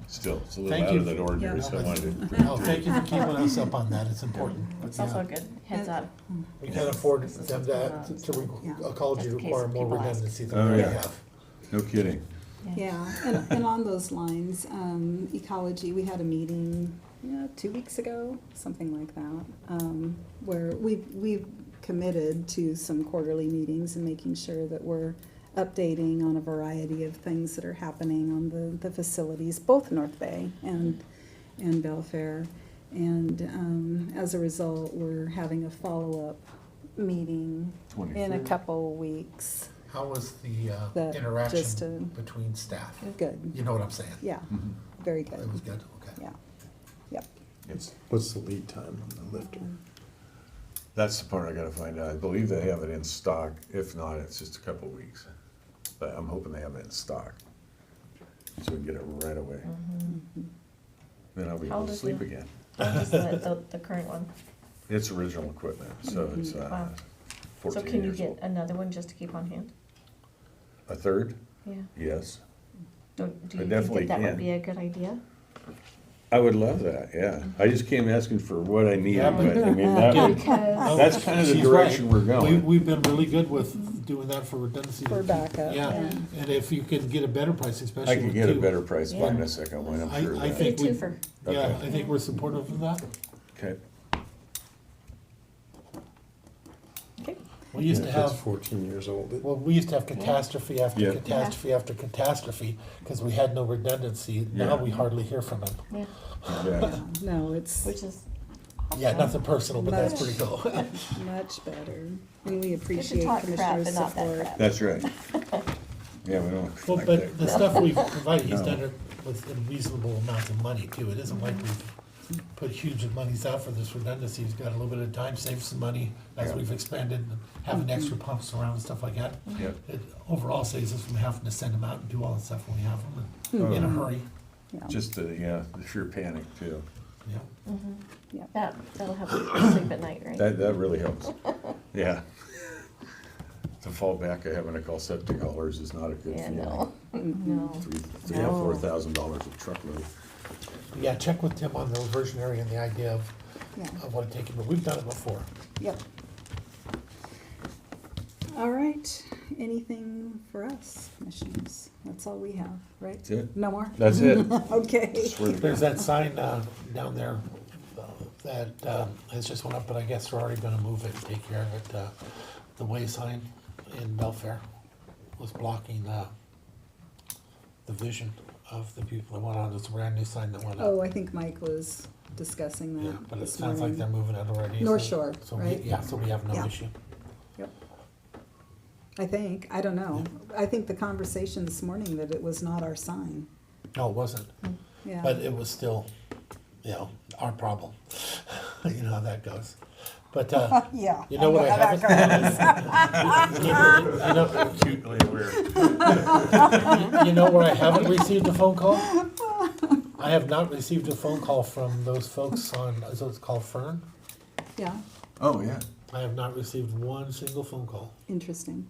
Still, it's a little Thank out you. of the ordinary, Yeah. so I wanted to. no, thank you for keeping us up on that, it's important. It's also Yeah. a good heads up. We can't afford This is them what's going on. Yeah. ecology Just in case require more people ask. redundancy than Oh, we already yeah. have. No kidding. Yeah, and on those lines, ecology, we had a meeting, 2 weeks ago, something like that, where we've committed to some quarterly meetings and making sure that we're updating on a variety of things that are happening on the facilities, both North Bay and Belfair. And as a result, we're having a follow-up meeting in a 23rd. couple weeks. How was the That just interaction to- between staff? Good, You know what I'm saying? yeah, Mhm. very It was good, good, okay. yeah, yep. What's the lead time on the lifter? That's the part I gotta find out. I believe they have it in stock. If not, it's just a couple of weeks. But I'm hoping they have it in stock. So we can get it right away. Then I'll be How able old to is sleep the- again. How old is the current one? It's original equipment, so it's Wow. 14 So can you years get old. another one just to keep on hand? A third? Yeah. Yes. Do I you think definitely that can. would be a good idea? I would love that, yeah. I just came asking for what I needed, Yeah, but but- I mean, that would, Because that's kind of the She's direction right. we're going. We've been really good with doing that for redundancy. For backup, Yeah, yeah. and if you can get a better price, especially I could with get a two. better price buying Yeah. a second one, I'm I- sure of I that. think Be a we- twofer. Yeah, Okay. I think we're supportive of that. Okay. Okay. We used to If it's have, 14 years old. well, we used to have catastrophe after Yeah. catastrophe after catastrophe, because we had no redundancy. Now Yeah. we hardly hear from them. Yeah, Yeah. No, it's which is Yeah, nothing personal, but that's Much. pretty cool. much better, and we good to appreciate talk crap, Commissioner's but not that support. crap. That's right. Yeah, we don't Well, like but that. the stuff we've provided, he's No. done it with reasonable amounts of money too. It isn't like we've put huge monies out for this redundancy. He's got a little bit of time, saved some money as Yeah. we've expanded, and having extra pumps around and stuff like that. Yep. It overall saves us from having to send them out and do all that stuff when we have them Oh. in a hurry. Yeah. Just the, yeah, the sheer panic too. Yeah. That'll help you sleep at night, right? That really helps. Yeah. to fall back of having to call septic haulers is not a good Yeah, feeling. no, no. Three or $4,000 a truckload. Yeah, check with Tim on the reversionary and the idea Yeah. of what it taken, but we've done it before. Yep. All right, anything for us, commissioners? That's all we have, right? That's it. No more? That's it. Okay. Swear to There's God. that sign down there that has just went up, but I guess we're already gonna move it and take care of it. The way sign in Belfair was blocking the vision of the people that went on. It's a brand new sign that went up. Oh, I think Mike was discussing Yeah, that but it this sounds like morning. they're moving it already. North so- Shore, so right? Yeah, so we have no Yeah. issue. Yep. I don't know. I think the conversation this morning that it was not our sign. No, it wasn't, Yeah. but it was still, our problem. You know how that goes. But, Yeah. you know what I haven't? You know, Acutely aware. you know where I haven't received a phone call? I have not received a phone call from those folks on, is it called Fern? Yeah, Oh, yeah. I have not received one single phone call. interesting.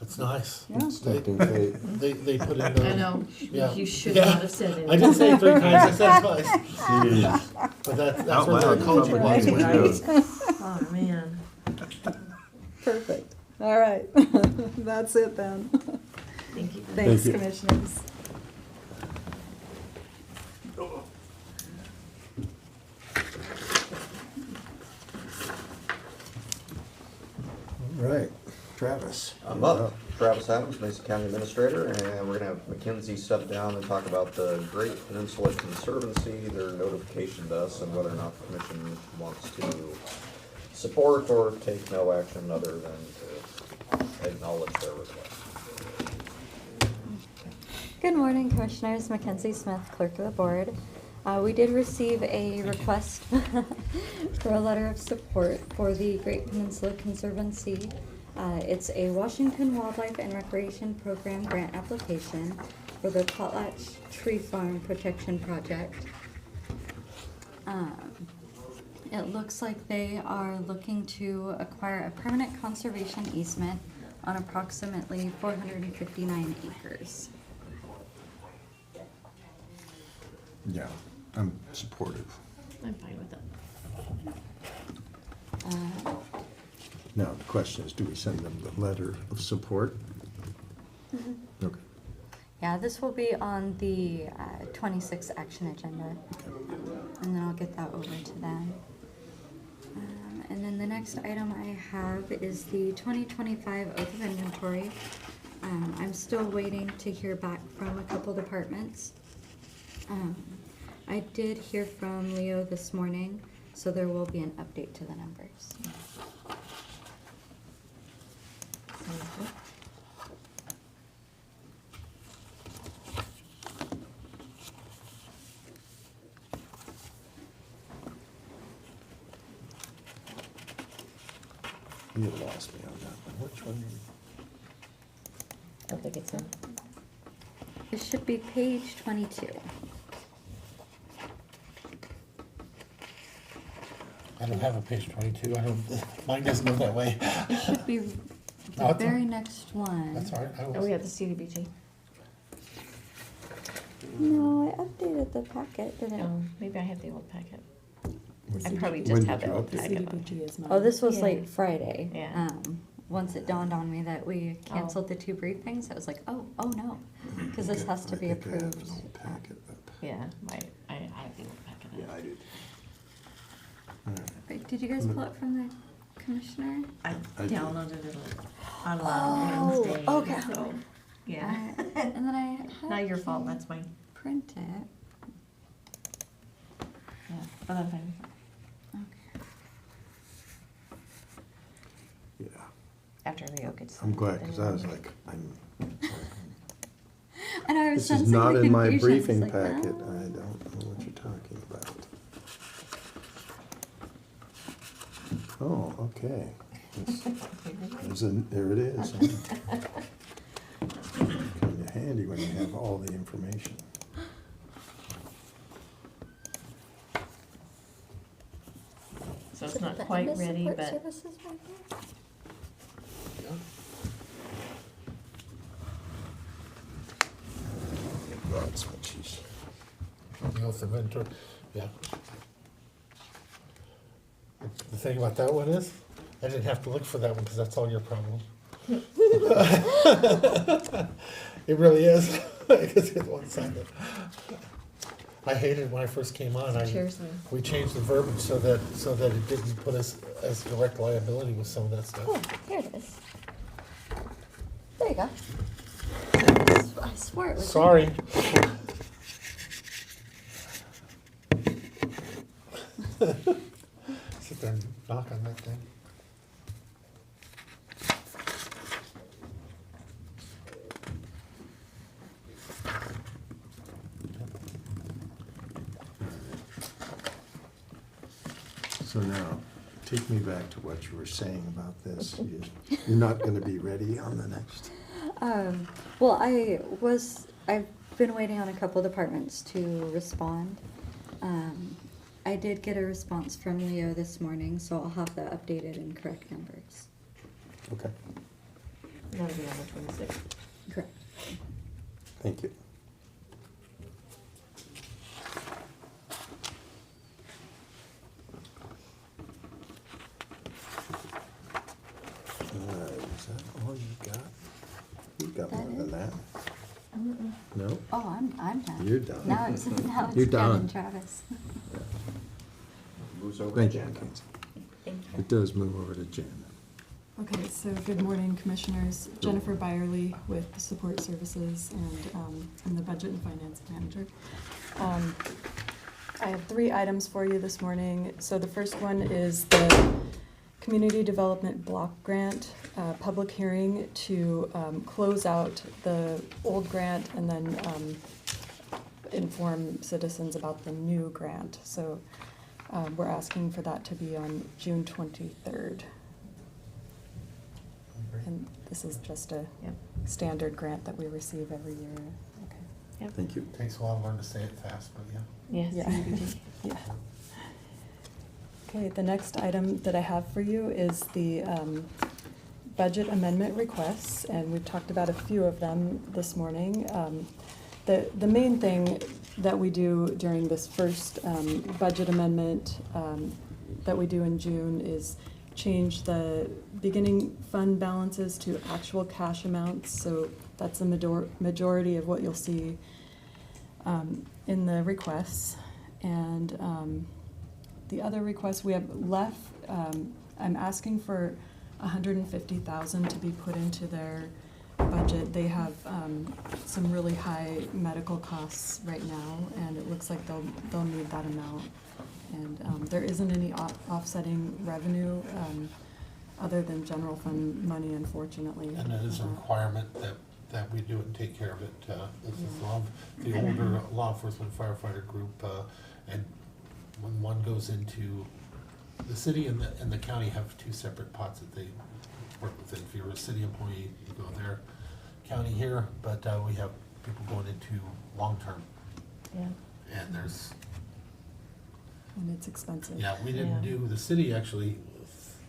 It's nice. Yeah. Expecting fate. They put in the. I know, Yeah. you should Yeah. not have said anything. I didn't say it 3 times, I said it twice. Jeez. But that's Out where loud, the culture probably was. knows. Oh, man. Perfect. All right. That's it then. Thank you. Thanks, you. commissioners. All right, Travis. I'm you're up. Travis Adams, Mason County Administrator, and we're gonna have Mackenzie step down and talk about the Great Peninsula Conservancy, their notification to us, and whether or not the commission wants to support or take no action other than to acknowledge their request. Good morning, Commissioners. Mackenzie Smith, Clerk of the Board. We did receive a request for a letter of support for the Great Peninsula Conservancy. It's a Washington Wildlife and Recreation Program grant application for the Potlatch Tree Farm Protection Project. It looks like they are looking to acquire a permanent conservation easement on approximately 459 acres. Yeah, I'm supportive. I'm fine with it. Now, the question is, do we send them the letter of support? Mm-hmm. Okay. Yeah, this will be on the 26 action agenda, and then I'll get that over to them. And then the next item I have is the 2025 Oath of Inventory. I'm still waiting to hear back from a couple departments. I did hear from Leo this morning, so there will be an update to the numbers. Sounds good. You lost me on that one. Which one? I don't think it's in. It should be page 22. I don't have a page 22, mine doesn't go that way. It should be No, the it's very all- next one. That's all right, I Oh, was. we have the CDBG. No, I updated the packet, didn't I? Oh, maybe I have the old packet. When I did- probably when just did have you the old update it? packet. CDBG is mine. Oh, this was Yeah. like Friday. Yeah. Once it dawned on me that we canceled the 2 briefings, I was like, oh no, because this has to be I think I have approved. an old packet up. Yeah, I have the old packet. Yeah, I do. All right. Wait, did you guys pull it from the commissioner? I I do. downloaded it online Oh, Wednesday. okay. So, yeah. And then I had Not your to fault, that's mine. print it. Yeah, but I'm fine. Okay. Yeah, After Leo gets. I'm glad, the because new I was one. like, And I was this is sensing not the in my confusion. It's briefing like, packet. oh. I don't know what you're talking about. Oh, okay. There it is. Kind of handy when you have all the information. So Is it's it not the quite end of ready, support but services right here? That's what she's. The oath of inventor, yeah. The thing about that one is, I didn't have to look for that one, because that's all your problem. It really is, because it's one-sided. I hated when I first came on, Seriously. we changed the verbiage so that it didn't put us as direct liability with some of that stuff. Oh, here it is. There you go. I swore it was. Sorry. Sit there and knock on that thing. So now, take me back to what you were saying about this. You're not gonna be ready on the next. Well, I've been waiting on a couple departments to respond. I did get a response from Leo this morning, so I'll have the updated and correct numbers. Okay, That'll be on the 26th. Correct. thank you. Is that all you got? You got That more than is. that? Mm-mm. No? Oh, I'm done. You're done. Now it's You're Jen done. and Travis. Moves over to Thank you, Jen. Mackenzie. Thank you. It does move over to Jen. Okay, so good morning, Commissioners. Jennifer Byerly with Support Services and I'm the Budget and Finance Manager. I have 3 items for you this morning. So the first one is the Community Development Block Grant, public hearing to close out the old grant and then inform citizens about the new grant. So we're asking for that to be on June 23rd. And this is just a Yep. standard grant that we receive every year. Okay. Yep. Thank you. Takes a while to learn to say it fast, but yeah. Yes, Yeah. CDBG. Yeah. Okay, the next item that I have for you is the budget amendment requests, and we've talked about a few of them this morning. The main thing that we do during this first budget amendment that we do in June is change the beginning fund balances to actual cash amounts. So that's the majority of what you'll see in the requests. And the other request we have left, I'm asking for $150,000 to be put into their budget. They have some really high medical costs right now, and it looks like they'll need that amount. And there isn't any offsetting revenue other than general fund money, unfortunately. And it is a requirement that we do it and take care of it. This is the older law enforcement firefighter group, and when one goes into, the city and the county have 2 separate pots that they work within. If you're a city employee, you go there, county here, but we have people going into long-term, Yeah. and there's, And it's expensive. yeah, we didn't do, the city actually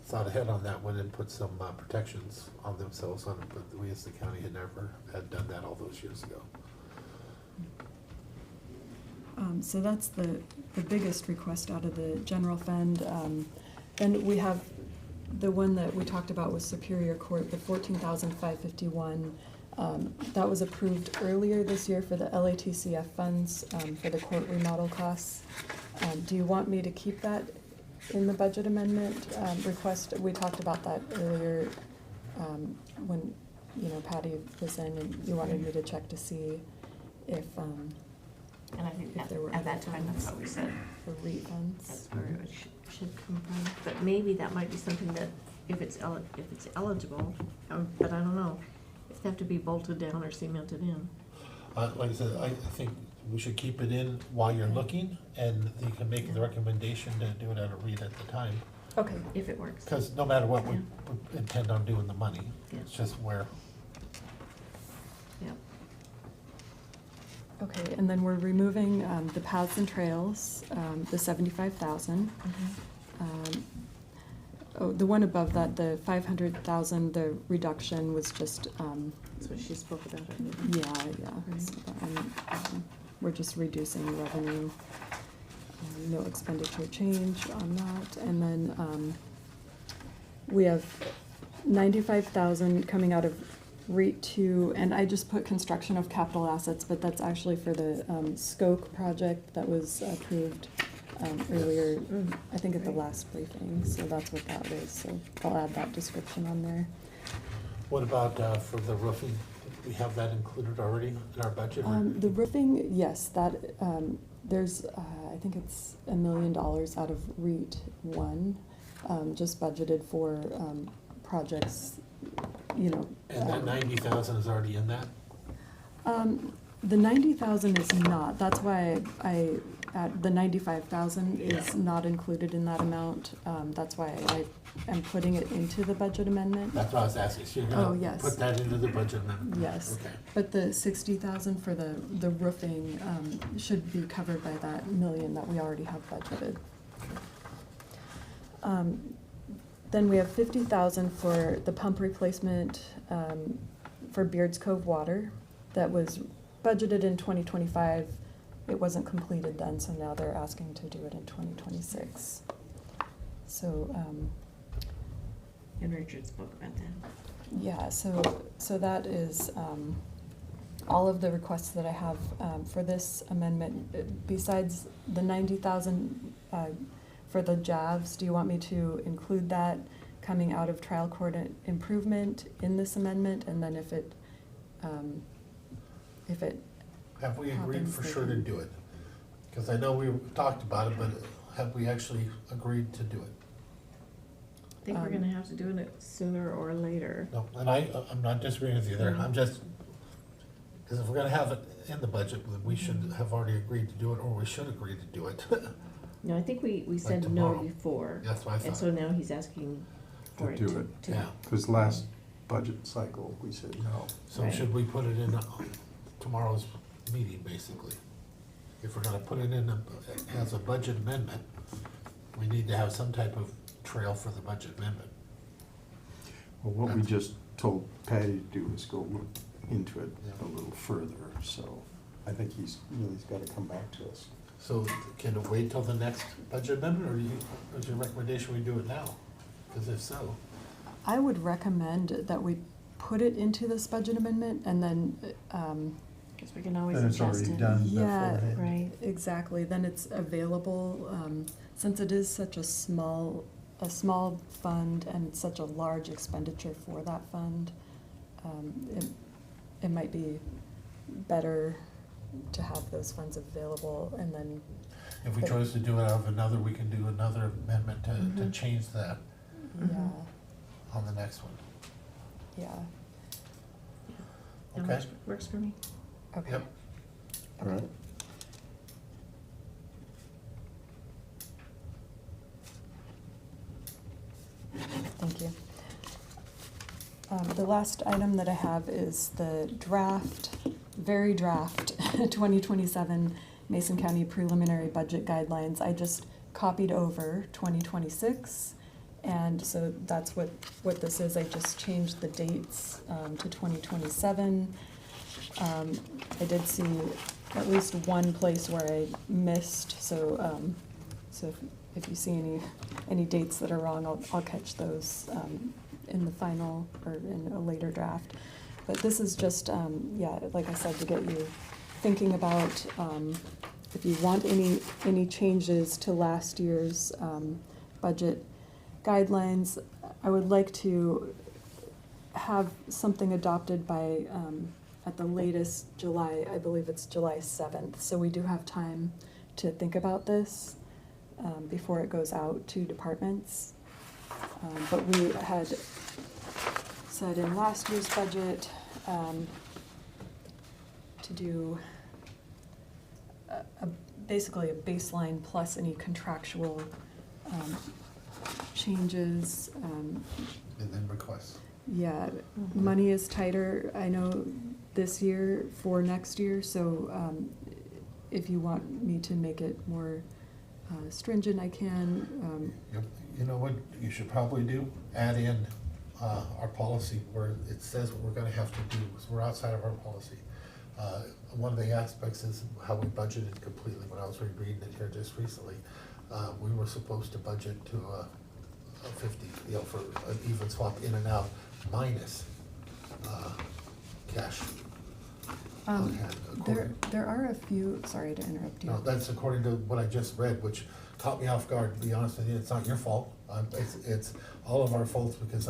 thought ahead on that one and put some protections on themselves on it, but we as the county had never had done that all those years ago. So that's the biggest request out of the general fund. Then we have the one that we talked about with Superior Court, the $14,551. That was approved earlier this year for the LATCF funds for the court remodel costs. Do you want me to keep that in the budget amendment request? We talked about that earlier when Paddy was in, and you wanted me to check to see if And I think if there were at that other time, that's funds what we said. for refunds. That's where it should come from. But maybe that might be something that, if it's eligible, but I don't know, if they have to be bolted down or cemented in. Like I said, I think we should keep it in while you're looking, and you can make the recommendation to do it at a read at the time. Okay. If it works. Because no matter what, we intend on doing the money. Yeah. It's just where, Yep. Okay, and then we're removing the paths and trails, the $75,000. the one above that, the 500,000, the reduction was just, That's what she spoke about. yeah. So, we're just reducing revenue, no expenditure change on that. And then we have 95,000 coming out of REIT 2, and I just put construction of capital assets, but that's actually for the Skoke project that was approved earlier, I think at the last briefing, so that's what that is, so I'll add that description on there. What about for the roofing? Did we have that included already in our budget? The roofing, yes, that, there's, I think it's $1 million out of REIT 1, just budgeted for projects, you know. And that 90,000 is already in that? The 90,000 is not, that's why the 95,000 is not included in that amount. That's why I am putting it into the budget amendment. That's what I was asking, so you're gonna put that into the budget amendment? Yes. Okay. But the 60,000 for the roofing should be covered by that $1 million that we already have budgeted. Then we have 50,000 for the pump replacement for Beards Cove Water that was budgeted in 2025. It wasn't completed then, so now they're asking to do it in 2026. So. And Richard spoke about that. Yeah, so that is all of the requests that I have for this amendment. Besides the 90,000 for the JAVs, do you want me to include that coming out of trial court improvement in this amendment? And then if it Have we agreed happens, for then- sure to do it? Because I know we talked about it, but have we actually agreed to do it? I think we're gonna have to do it sooner or later. No, and I'm not disagreeing with you there, I'm just, because if we're gonna have it in the budget, then we should have already agreed to do it, or we should agree to do it. No, I think we said no tomorrow. before. That's what I And thought. so now he's asking for To it do to. it. to- Yeah. Because last budget cycle, we said no. So Right. should we put it in tomorrow's meeting, basically? If we're gonna put it in as a budget amendment, we need to have some type of trail for the budget amendment. Well, what we just told Paddy to do is go look into it a little further, so I think he's got to come back to us. So can it wait till the next budget amendment, or is your recommendation we do it now? Because if so, I would recommend that we put it into this budget amendment and then, Because we can always Then it's adjust already it. done yeah, beforehand. Right. exactly, then it's available, since it is such a small fund and such a large expenditure for that fund, it might be better to have those funds available and then. if we chose to do it out of another, we can do another amendment to Mhm. change that Yeah, on the next one. yeah, That Okay. works for me. okay. Yep. All right. Thank you. The last item that I have is the very draft 2027 Mason County preliminary budget guidelines. I just copied over 2026, and so that's what this is. I just changed the dates to 2027. I did see at least one place where I missed, so if you see any dates that are wrong, I'll catch those in the final or in a later draft. But this is just, like I said, to get you thinking about if you want any changes to last year's budget guidelines. I would like to have something adopted by at the latest July, I believe it's July 7th. So we do have time to think about this before it goes out to departments. But we had said in last year's budget to do basically a baseline plus any contractual changes. And then requests. Yeah, money is tighter, I know, this year for next year, so if you want me to make it more stringent, I can. You know what you should probably do? Add in our policy where it says what we're gonna have to do, because we're outside of our policy. One of the aspects is how we budgeted completely. When I was rereading it here just recently, we were supposed to budget to a 50, you know, for an even swap in and out minus cash on hand. There are a few, sorry to interrupt you. No, that's according to what I just read, which caught me off guard, to be honest with you. It's not your fault. It's all of our faults, because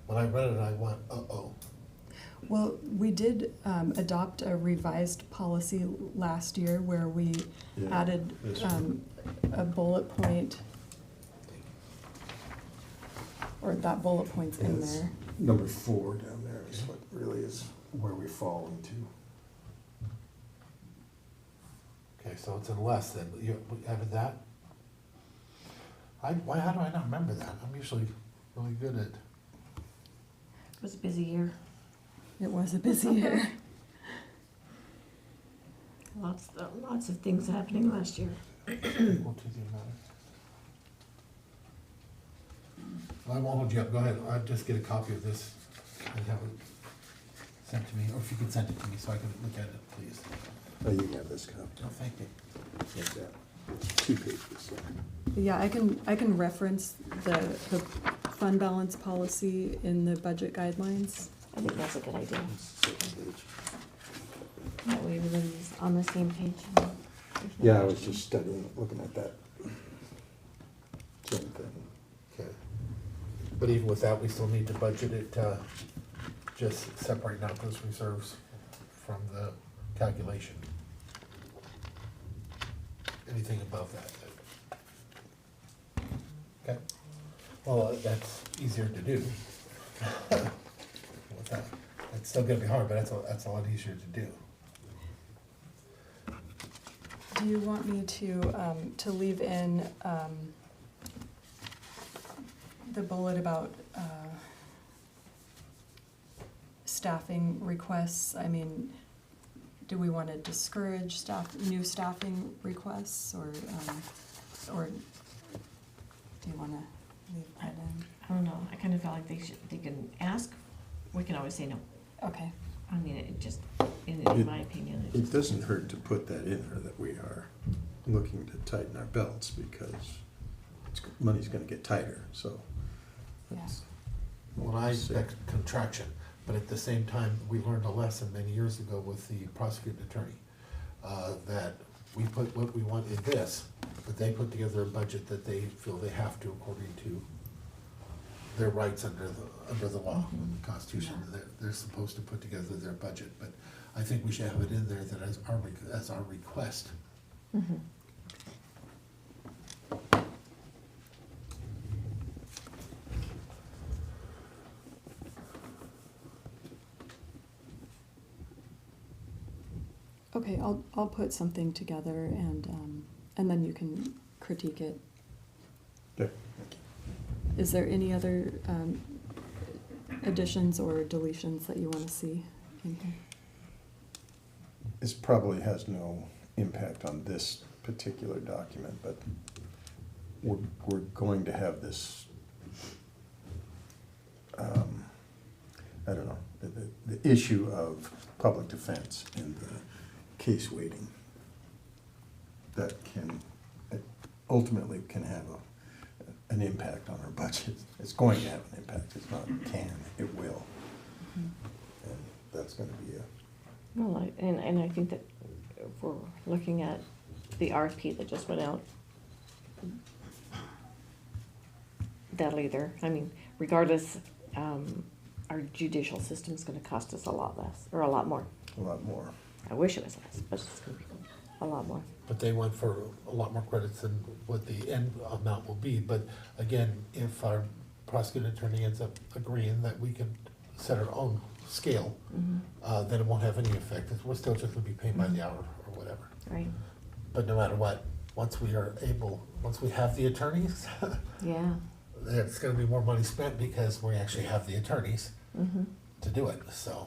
when I read it, I went, uh-oh. Well, we did adopt a revised policy last year where we added a bullet point, or that bullet point's in Yes. there. Number 4 down there is what really is where we fall into. Okay, so it's unless then, you added that? How do I not remember that? I'm usually really good at, It was a busy year. It was a busy year. Lots of things happening last year. equal to the amount. I won't hold you up, go ahead, I'll just get a copy of this and have it sent to me, or if you can send it to me so I can look at it, please. Oh, you have this copy. Oh, thank you. Like that. It's 2 pages. Yeah, I can reference the fund balance policy in the budget guidelines. I think that's a good idea. It's the 2nd page. That way everybody's on the same page. Yeah, I was just studying, looking at that same thing. Okay. But even with that, we still need to budget it, just separating out those reserves from the calculation. Anything above that. Okay, well, that's easier to do. With that, it's still gonna be hard, but that's a lot easier to do. Do you want me to leave in the bullet about staffing requests? I mean, do we want to discourage new staffing requests, or do you want to leave that in? I don't know, I kind of felt like they can ask, we can always say no. Okay. I mean, it just, in my opinion, It doesn't hurt to put that in there, that we are looking to tighten our belts, because money's gonna get tighter, so. that's- Well, I expect contraction, but at the same time, we learned a lesson many years ago with the prosecuting attorney, that we put what we want in this, but they put together a budget that they feel they have to according to their rights under the law, and the Constitution. They're supposed to put together their budget, but I think we should have it in there that as our request. Mm-hmm. Okay, I'll put something together, and then you can critique it. Okay. Is there any other additions or deletions that you want to see in here? This probably has no impact on this particular document, but we're going to have this, I don't know, the issue of public defense and the case waiting that ultimately can have an impact on our budget. It's going to have an impact. It's not can, it will. And that's gonna be Well, and I think that if we're looking at the RFP that just went out, that'll either, I mean, regardless, our judicial system's gonna cost us a lot less, or a lot more. a lot more. I wish it was less, but it's gonna be a lot more. But they went for a lot more credits than what the end amount will be. But again, if our prosecuting attorney ends up agreeing that we can set our own scale, then it won't have any effect. We're still just gonna be paid by the hour or whatever. Right. But no matter what, once we have the attorneys, Yeah. it's gonna be more money spent because we actually have the attorneys Mm-hmm. to do it, so.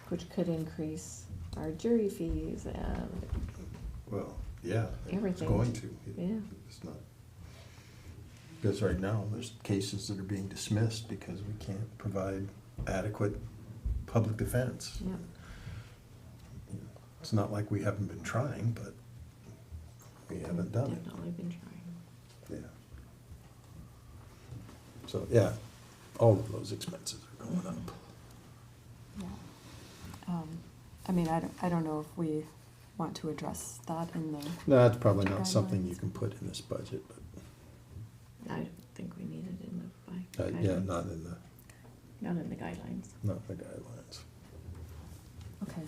Which could increase our jury fees and Well, yeah, it's everything. going to. Yeah. It's not, Because right now, there's cases that are being dismissed because we can't provide adequate public defense. Yeah. It's not like we haven't been trying, but we haven't done it. Definitely been trying. Yeah. So, yeah, all of those expenses are going up. Yeah. I mean, I don't know if we want to address that in the. No, that's probably not guidelines. something you can put in this budget, but, I don't think we need it in the yeah, guidelines. not in the, Not in the guidelines. not in the guidelines. Okay,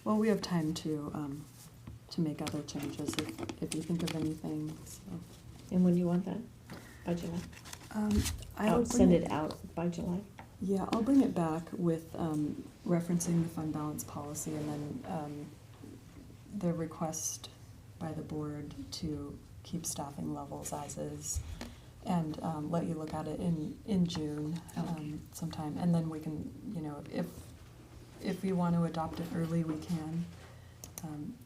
well, we have time to make other changes if you think of anything, so. And when do you want that? By July? I will Send bring it out by July? Yeah, I'll bring it back with referencing the fund balance policy and then the request by the board to keep staffing levels as is, and let you look at it in June sometime, and then we can, if we want to adopt it early, we can.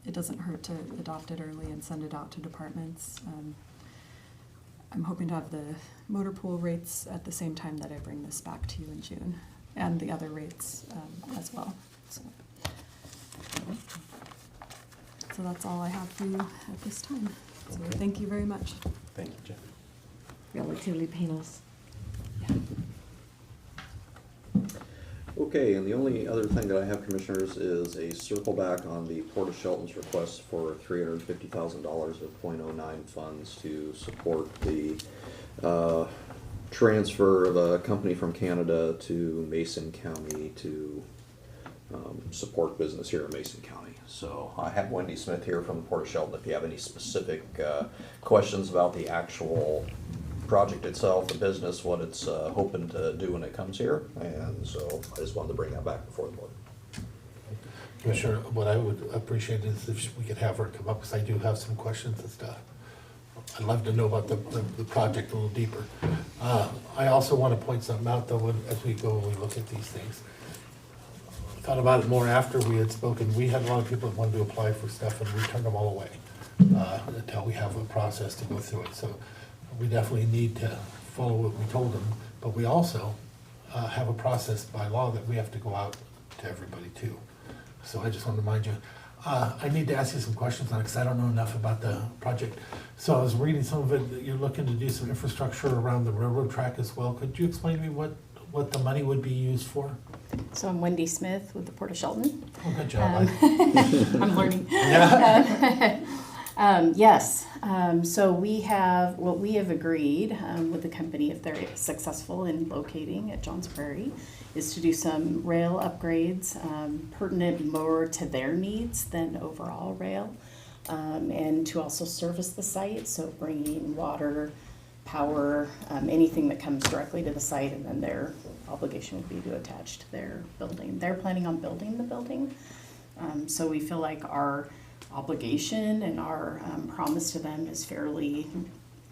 It doesn't hurt to adopt it early and send it out to departments. I'm hoping to have the motor pool rates at the same time that I bring this back to you in June, and the other rates as well. So that's all I have for you at this time. So Okay. thank you very much. Thank you, Jeff. Relatively painless. Okay, and the only other thing that I have, Commissioners, is a circle back on the Port of Shelton's request for $350,000 of .09 funds to support the transfer of a company from Canada to Mason County to support business here in Mason County. So I have Wendy Smith here from the Port of Shelton if you have any specific questions about the actual project itself, the business, what it's hoping to do when it comes here, and so I just wanted to bring that back before the board. Commissioner, what I would appreciate is if we could have her come up, because I do have some questions and stuff. I'd love to know about the project a little deeper. I also want to point something out though, as we go and we look at these things. I thought about it more after we had spoken. We had a lot of people that wanted to apply for stuff and we turned them all away until we have a process to go through it. So we definitely need to follow what we told them, but we also have a process by law that we have to go out to everybody too. So I just want to remind you, I need to ask you some questions on it because I don't know enough about the project. So I was reading some of it, that you're looking to do some infrastructure around the railroad track as well. Could you explain to me what the money would be used for? So I'm Wendy Smith with the Port of Shelton. Oh, good job. I'm learning. Yeah. Yes, so we have agreed with the company, if they're successful in locating at Johns Prairie, is to do some rail upgrades pertinent more to their needs than overall rail, and to also service the site, so bringing water, power, anything that comes directly to the site, and then their obligation would be to attach to their building. They're planning on building the building, so we feel like our obligation and our promise to them is fairly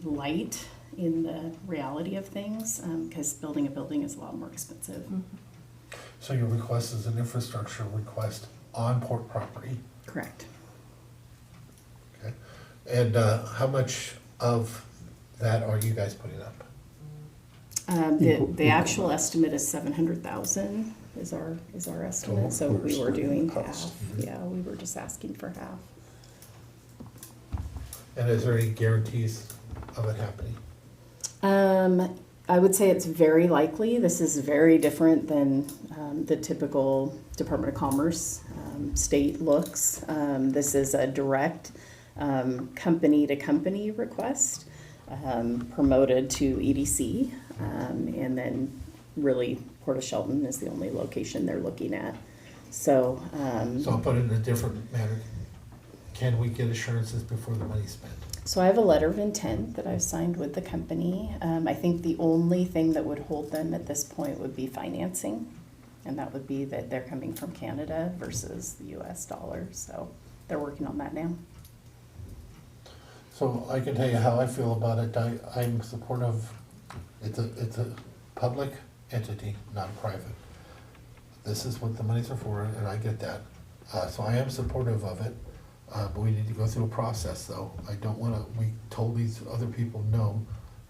light in the reality of things, because building a building is a lot more expensive. So your request is an infrastructure request on port property? Correct. Okay. And how much of that are you guys putting up? The actual estimate is 700,000 is our estimate, so we were doing half. Yeah, we were just asking for half. And is there any guarantees of it happening? I would say it's very likely. This is very different than the typical Department of Commerce state looks. This is a direct company-to-company request promoted to EDC, and then really Port of Shelton is the only location they're looking at. So So I'll put it in a different manner. Can we get assurances before the money's spent? So I have a letter of intent that I've signed with the company. I think the only thing that would hold them at this point would be financing. And that would be that they're coming from Canada versus the US dollar. So they're working on that now. So I can tell you how I feel about it. I'm supportive. It's a public entity, not private. This is what the monies are for, and I get that. So I am supportive of it. But we need to go through a process though. I don't wanna, we told these other people no,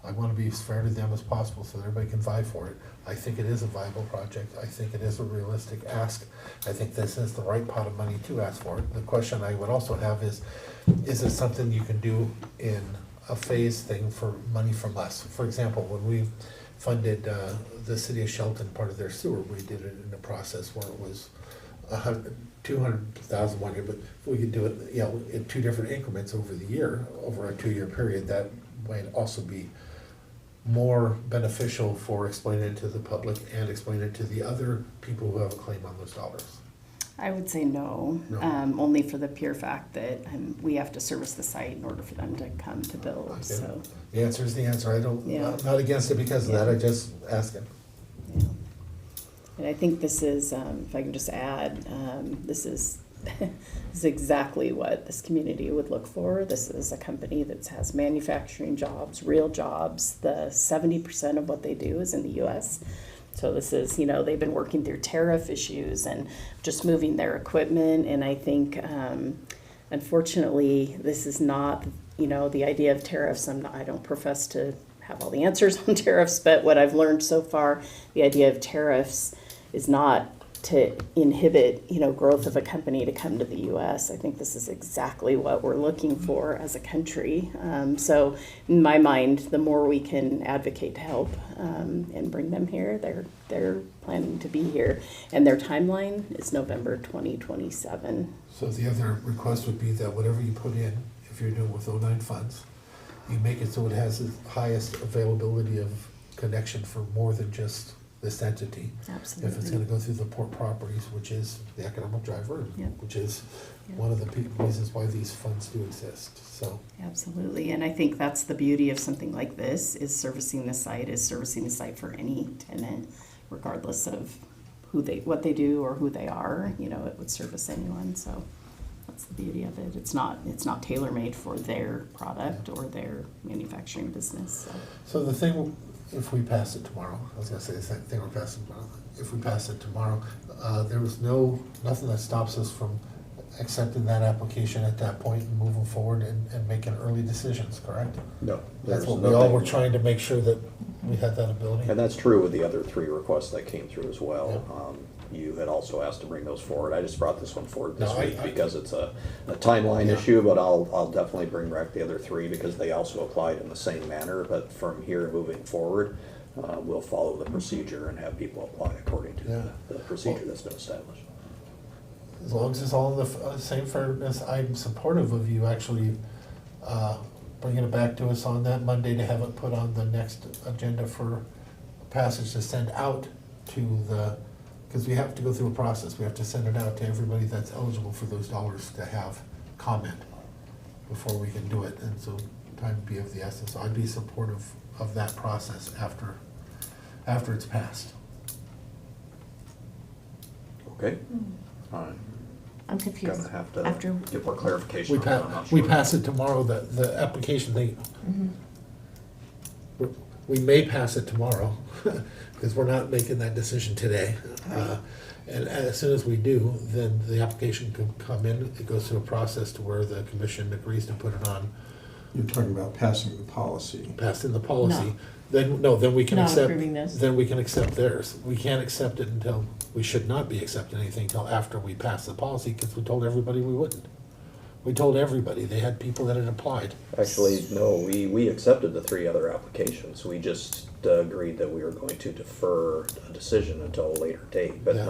I wanna be as fair to them as possible so that everybody can vie for it. I think it is a viable project, I think it is a realistic ask, I think this is the right pot of money to ask for it. The question I would also have is it something you can do in a phase thing for money from us? For example, when we funded, the city of Shelton, part of their sewer, we did it in a process where it was 200,000 one year, but we could do it, you know, in 2 different increments over the year, over a 2-year period. That might also be more beneficial for explaining it to the public and explaining it to the other people who have a claim on those dollars. I would say no, No. only for the pure fact that we have to service the site in order for them to come to build, Okay. so. The answer is the answer. I don't, Yeah. I'm not against it because of that, I just asking. Yeah. And I think this is, if I can just add, this is, this is exactly what this community would look for. This is a company that has manufacturing jobs, real jobs. The 70% of what they do is in the US. So this is, you know, they've been working through tariff issues and just moving their equipment. And I think, unfortunately, this is not, you know, the idea of tariffs. I don't profess to have all the answers on tariffs, but what I've learned so far, the idea of tariffs is not to inhibit, you know, growth of a company to come to the U.S. I think this is exactly what we're looking for as a country. So in my mind, the more we can advocate to help and bring them here, they're planning to be here. And their timeline is November 2027. So the other request would be that whatever you put in, if you're doing with 09 funds, you make it so it has the highest availability of connection for more than just this entity. Absolutely. If it's gonna go through the port properties, which is the economic driver, Yep. which is Yep. one of the reasons why these funds do exist, so. Absolutely, and I think that's the beauty of something like this, is servicing the site for any tenant, regardless of what they do or who they are, you know, it would service anyone, so that's the beauty of it. It's not tailor-made for their product or their manufacturing business, so. So the thing, if we pass it tomorrow, I was gonna say the same thing, we're passing tomorrow. If we pass it tomorrow, there was nothing that stops us from accepting that application at that point and moving forward and making early decisions, correct? No. That's there's what we all were nothing. trying to make sure that we had that ability. And that's true with the other 3 requests that came through as well. Yep. You had also asked to bring those forward. I just brought this one forward this No, week because it's a timeline Yeah. issue, but I'll definitely bring back the other 3 because they also applied in the same manner. But from here moving forward, we'll follow the procedure and have people apply according to Yeah. the procedure that's been established. As long as it's all in the same fairness, I'm supportive of you actually bringing it back to us on that Monday to have it put on the next agenda for passage to send out to because we have to go through a process. We have to send it out to everybody that's eligible for those dollars to have comment before we can do it. And so time would be of the essence. So I'd be supportive of that process after it's passed. Okay? I'm confused. Gonna have to After- get more clarification We on that. I'm not we sure. pass it tomorrow, the application, Mhm. we may pass it tomorrow, because we're not making that decision today. And as soon as we do, then the application can come in, it goes through a process to where the commission agrees to put it on, You're talking about passing the policy. passing the policy. No. Then we can Not accept, approving this. then we can accept theirs. We can't accept it until, we should not be accepting anything until after we pass the policy, because we told everybody we wouldn't. We told everybody, they had people that had applied. Actually, no, we accepted the 3 other applications. We just agreed that we were going to defer a decision until a later date, but Yeah.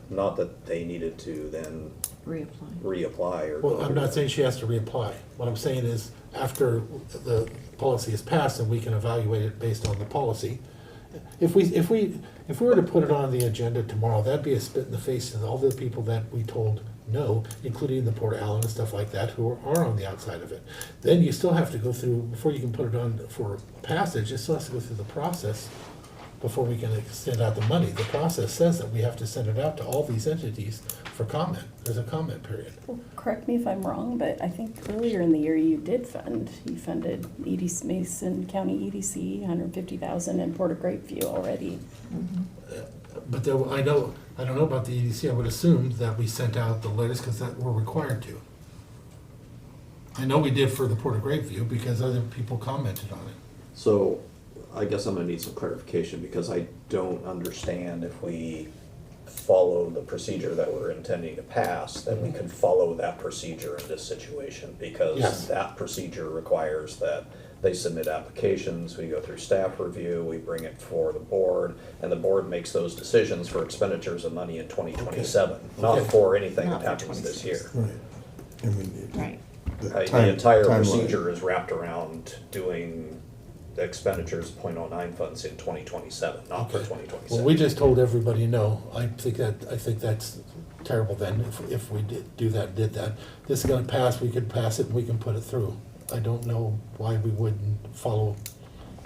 not that they needed to then reapply or. Well, go I'm through not that. saying she has to reapply. What I'm saying is, after the policy is passed, and we can evaluate it based on the policy. If we were to put it on the agenda tomorrow, that'd be a spit in the face to all the people that we told no, including the Port Allen and stuff like that, who are on the outside of it. Then you still have to go through, before you can put it on for passage, it still has to go through the process before we can send out the money. The process says that we have to send it out to all these entities for comment. There's a comment period. Well, correct me if I'm wrong, but I think earlier in the year you funded Mason County EDC, 150,000, and Port of Grapeview already. But there, I don't know about the EDC, I would assume that we sent out the letters because that we're required to. I know we did for the Port of Grapeview because other people commented on it. So I guess I'm gonna need some clarification, because I don't understand if we follow the procedure that we're intending to pass, then we could follow that procedure in this situation, because Yes. that procedure requires that they submit applications, we go through staff review, we bring it for the board, and the board makes those decisions for expenditures of money in 2027, not Okay. for anything Not that for happens this year. Right. I mean, Right. The entire timeline. procedure is wrapped around doing the expenditures of .09 funds in 2027, not for Okay. 2026. Well, we just told everybody no. I think that's terrible then, if we did that. This is gonna pass, we could pass it and we can put it through. I don't know why we wouldn't follow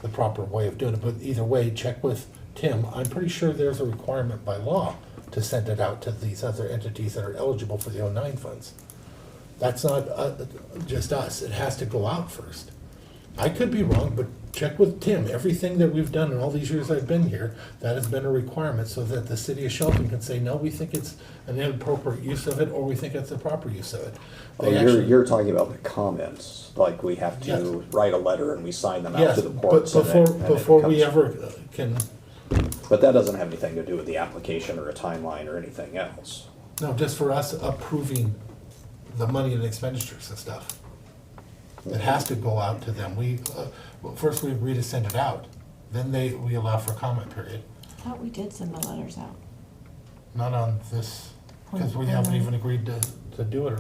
the proper way of doing it, but either way, check with Tim. I'm pretty sure there's a requirement by law to send it out to these other entities that are eligible for the '09 funds. That's not just us, it has to go out first. I could be wrong, but check with Tim. Everything that we've done in all these years I've been here, that has been a requirement so that the city of Shelton can say, no, we think it's an inappropriate use of it, or we think it's the proper use of it. Oh, you're talking about the comments, like we have Yes. to write a letter and we sign them out Yes, to the but board. so that- and it before we comes- ever can, But that doesn't have anything to do with the application or a timeline or anything else. no, just for us approving the money and expenditures and stuff. It has to go out to them. Well, first we agree to send it out, then we allow for a comment period. I thought we did send the letters out. Not on this, because we Oh, haven't oh. even agreed to do it.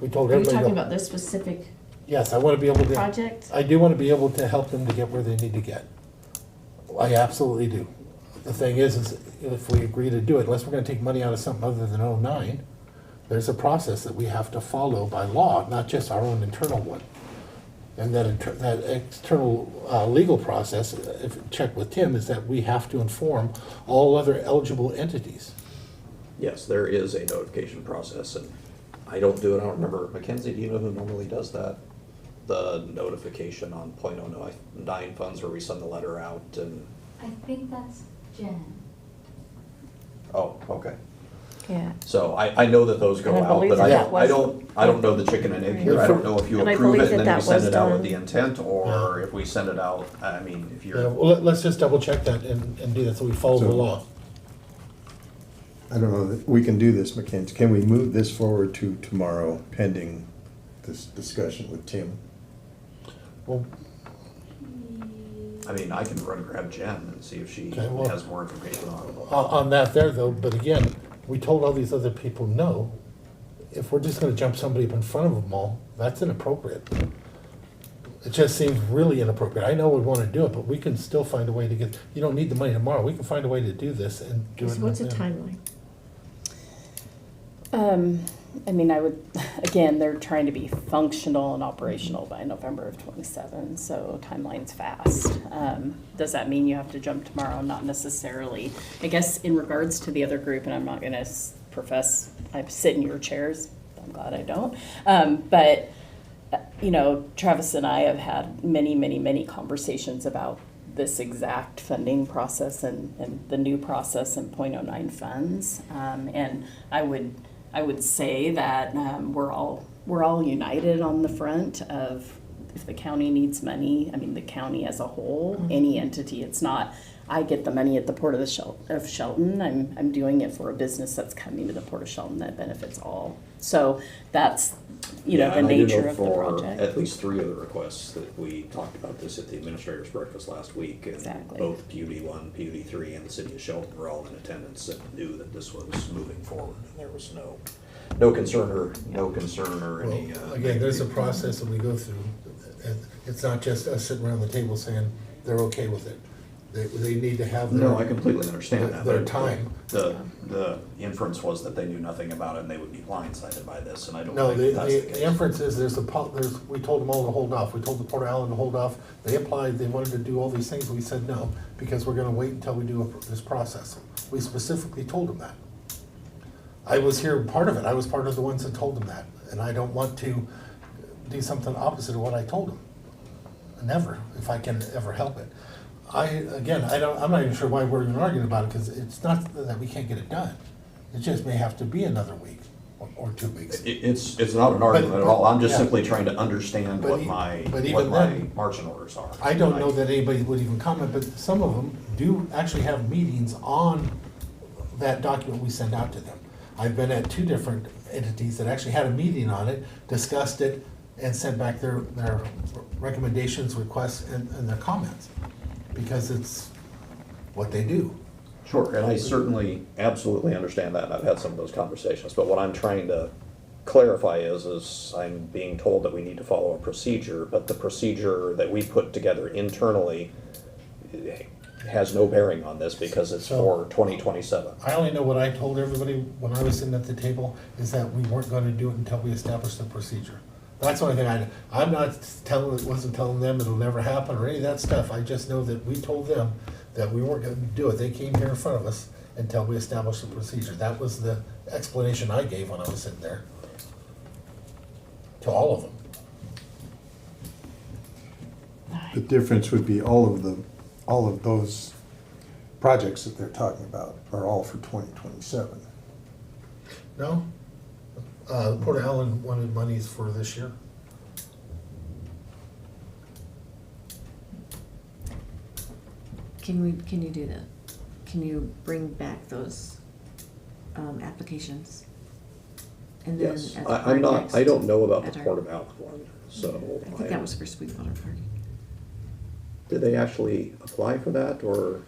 We told Are you everybody. talking about this specific Yes, I want to be able to. project? I do want to be able to help them to get where they need to get. I absolutely do. The thing is if we agree to do it, unless we're going to take money out of something other than '09, there's a process that we have to follow by law, not just our own internal one. And that external legal process, check with Tim, is that we have to inform all other eligible entities. Yes, there is a notification process, and I don't do it, I don't remember. Mackenzie, do you know who normally does that? The notification on .09 funds where we send the letter out and, I think that's Jen. oh, okay. Yeah. So I know that those go And I out, believe but I that don't, was- I don't know the chicken and egg here. I don't know if you And I approve believe it and that then we that send was it out with done. the intent, or if we send it out, I mean, if Yeah, you're, well, let's just double check that and do that, so we follow the So- law. I don't know, that we can do this, Mackenzie. Can we move this forward to tomorrow pending this discussion with Tim? Well, I mean, I can run and grab Jen and see if she Okay, well- has more information on it. on that there though, but again, we told all these other people no. If we're just gonna jump somebody up in front of them all, that's inappropriate. It just seems really inappropriate. I know we wanna do it, but we can still find a way to get, you don't need the money tomorrow. We can find a way to do this and do it. So what's a in- timeline? I mean, I would, again, they're trying to be functional and operational by November of '27, so timeline's fast. Does that mean you have to jump tomorrow? Not necessarily. I guess in regards to the other group, and I'm not gonna profess I sit in your chairs, I'm glad I don't. But, you know, Travis and I have had many conversations about this exact funding process and the new process in .09 funds. And I would say that we're all united on the front of if the county needs money. I mean, the county as a whole, any entity. It's not I get the money at the Port of Shelton. I'm doing it for a business that's coming to the Port of Shelton that benefits all. So that's the and I do nature know of the for project. at least 3 of the requests that we talked about this at the administrator's breakfast last week. And Exactly. both PUD 1, PUD 3, and the city of Shelton were all in attendance and knew that this was moving forward. And there was no concern or any. Well, again, there's a process that we go through. And it's not just us sitting around the table saying they're okay with it. They need to have their. No, I completely understand that. Their but time. The inference was that they knew nothing about it and they would be blindsided by this, and I don't No, think that's the the case. inference is we told them all to hold off. We told the Port of Allen to hold off. They applied, they wanted to do all these things. We said no, because we're gonna wait until we do this process. We specifically told them that. I was here part of it. I was part of the ones that told them that. And I don't want to do something opposite of what I told them. Never, if I can ever help it. I'm not even sure why we're even arguing about it, because it's not that we can't get it done. It just may have to be another week. or 2 weeks. It's not an argument at all, I'm just yeah. simply trying to understand But what e- my, but what even my then, marching orders are. I don't know that anybody would even comment, but some of them do actually have meetings on that document we send out to them. I've been at 2 different entities that actually had a meeting on it, discussed it, and sent back their recommendations, requests, and their comments, because it's what they do. Sure, and I certainly absolutely understand that, and I've had some of those conversations, but what I'm trying to clarify is I'm being told that we need to follow a procedure, but the procedure that we put together internally has no bearing on this because it's for 2027. I only know what I told everybody when I was sitting at the table, is that we weren't gonna do it until we established the procedure. That's the only thing I'm not wasn't telling them it'll never happen or any of that stuff. I just know that we told them that we weren't gonna do it. They came here in front of us until we established the procedure. That was the explanation I gave when I was sitting there. To all of them. The difference would be all of those projects that they're talking about are all for 2027. No? Port Allen wanted monies for this year. Can you do that? Can you bring back those, applications? And then Yes, at I'm our not, next- I don't know about at the our- Port of Allen one, so. I think that was for Sweetwater Park. Did they actually apply for that, or?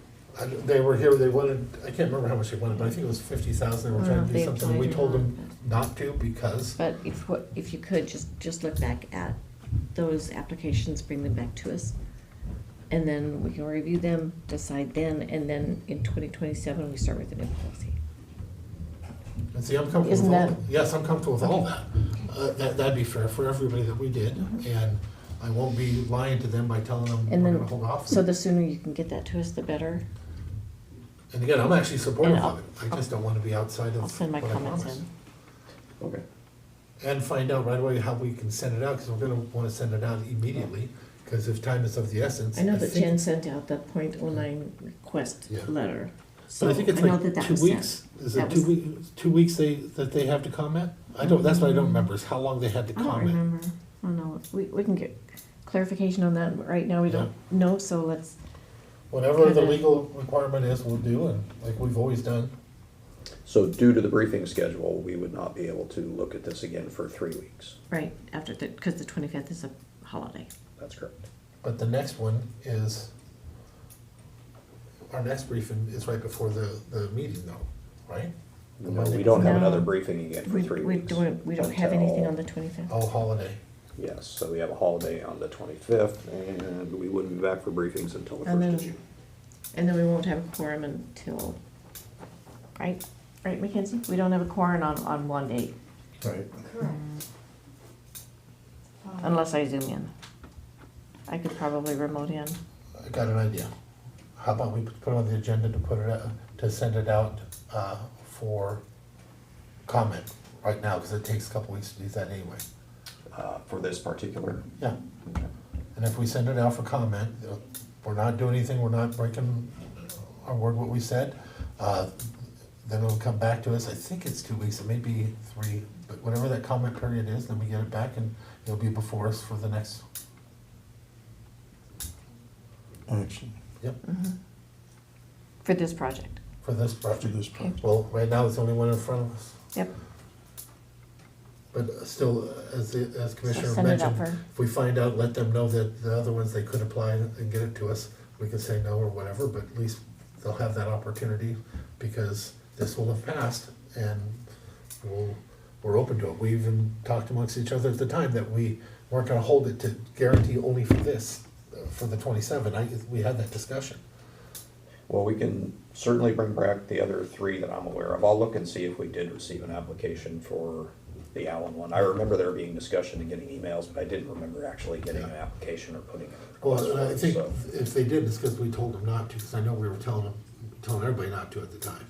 They were here, they wanted, I can't remember how much they wanted, but I think it was 50,000, they were trying to do They something, and we applied told or them not. not to because, But if you could, just look back at those applications, bring them back to us. And then we can review them, decide then, and then in 2027, we start with the new policy. and see, I'm comfortable Isn't with all, that- yes, I'm comfortable with all that. That'd be fair for everybody that we did, and I won't be lying to them by telling them And we're then, gonna hold off. so the sooner you can get that to us, the better. And again, I'm actually supportive And of it, I just don't wanna be outside of I'll send my what I comments promised. in. Okay. And find out right away how we can send it out, because we're gonna wanna send it out immediately, because if time is of the essence. I know that think- Jen sent out the .09 request Yeah. letter. But So I think it's know like that that 2 was sent. weeks, is That it was- 2 weeks that they have to comment? I don't, that's what I don't remember, is how long they had to I don't comment. remember. I don't know. We can get clarification on that. Right now, we don't know, so let's, Whatever the kinda- legal requirement is, we'll do, and like we've always done. So due to the briefing schedule, we would not be able to look at this again for 3 weeks. right, after because the 25th is a holiday. That's correct. But the next one is, our next briefing is right before the meeting though, right? The No, Monday we don't have No. another briefing again for We 3 we weeks. don't have anything on the until- 25th. Oh, holiday. Yes, so we have a holiday on the 25th, and we wouldn't be back for briefings until the And 1st of then- June. And then we won't have a quorum until, right, Mackenzie? We don't have a quorum on one date, Right. Correct. unless I zoom in. I could probably remote in. I got an idea. How about we put on the agenda to put it, to send it out, for comment right now, because it takes a couple weeks to do that anyway. For this particular, Yeah. And if we send it out for comment, we're not doing anything, we're not breaking our word what we said, then it'll come back to us, I think it's 2 weeks, it may be 3, but whatever that comment period is, then we get it back and it'll be before us for the next, Action. yep, For this project. for this project. For this project. Well, right now, it's the only one in front of us. Yep. But still, as Commissioner send it out mentioned, for- if we find out, let them know that the other ones, they could apply and get it to us. We can say no or whatever, but at least they'll have that opportunity, because this will have passed, and we're open to it. We even talked amongst each other at the time that we weren't gonna hold it to guarantee only for this, for the 27. We had that discussion. well, we can certainly bring back the other 3 that I'm aware of. I'll look and see if we did receive an application for the Allen one. I remember there being discussion and getting emails, but I didn't remember actually getting an application or putting it in. Well, I think So, if they did, it's because we told them not to, because I know we were telling everybody not to at the time.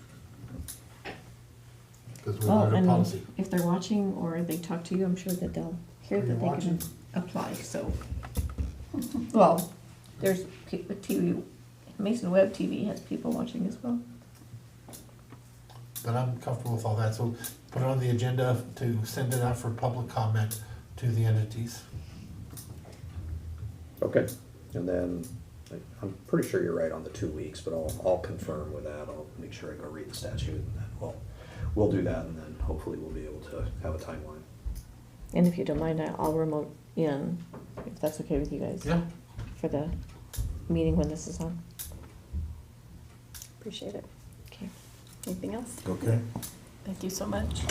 Because we Well, wanted a and policy. if they're watching or they talk to you, I'm sure that they'll hear Are you that they can watching? apply, so. Well, there's TV, Mason Web TV has people watching as well. but I'm comfortable with all that, so put it on the agenda to send it out for public comment to the entities. Okay, and then, I'm pretty sure you're right on the 2 weeks, but I'll confirm with that, I'll make sure I go read the statute, and then we'll do that, and then hopefully we'll be able to have a timeline. And if you don't mind, I'll remote in, if that's okay with you guys. Yeah. For the meeting when this is on. Appreciate it. Okay. Anything else? Okay. Thank you so much.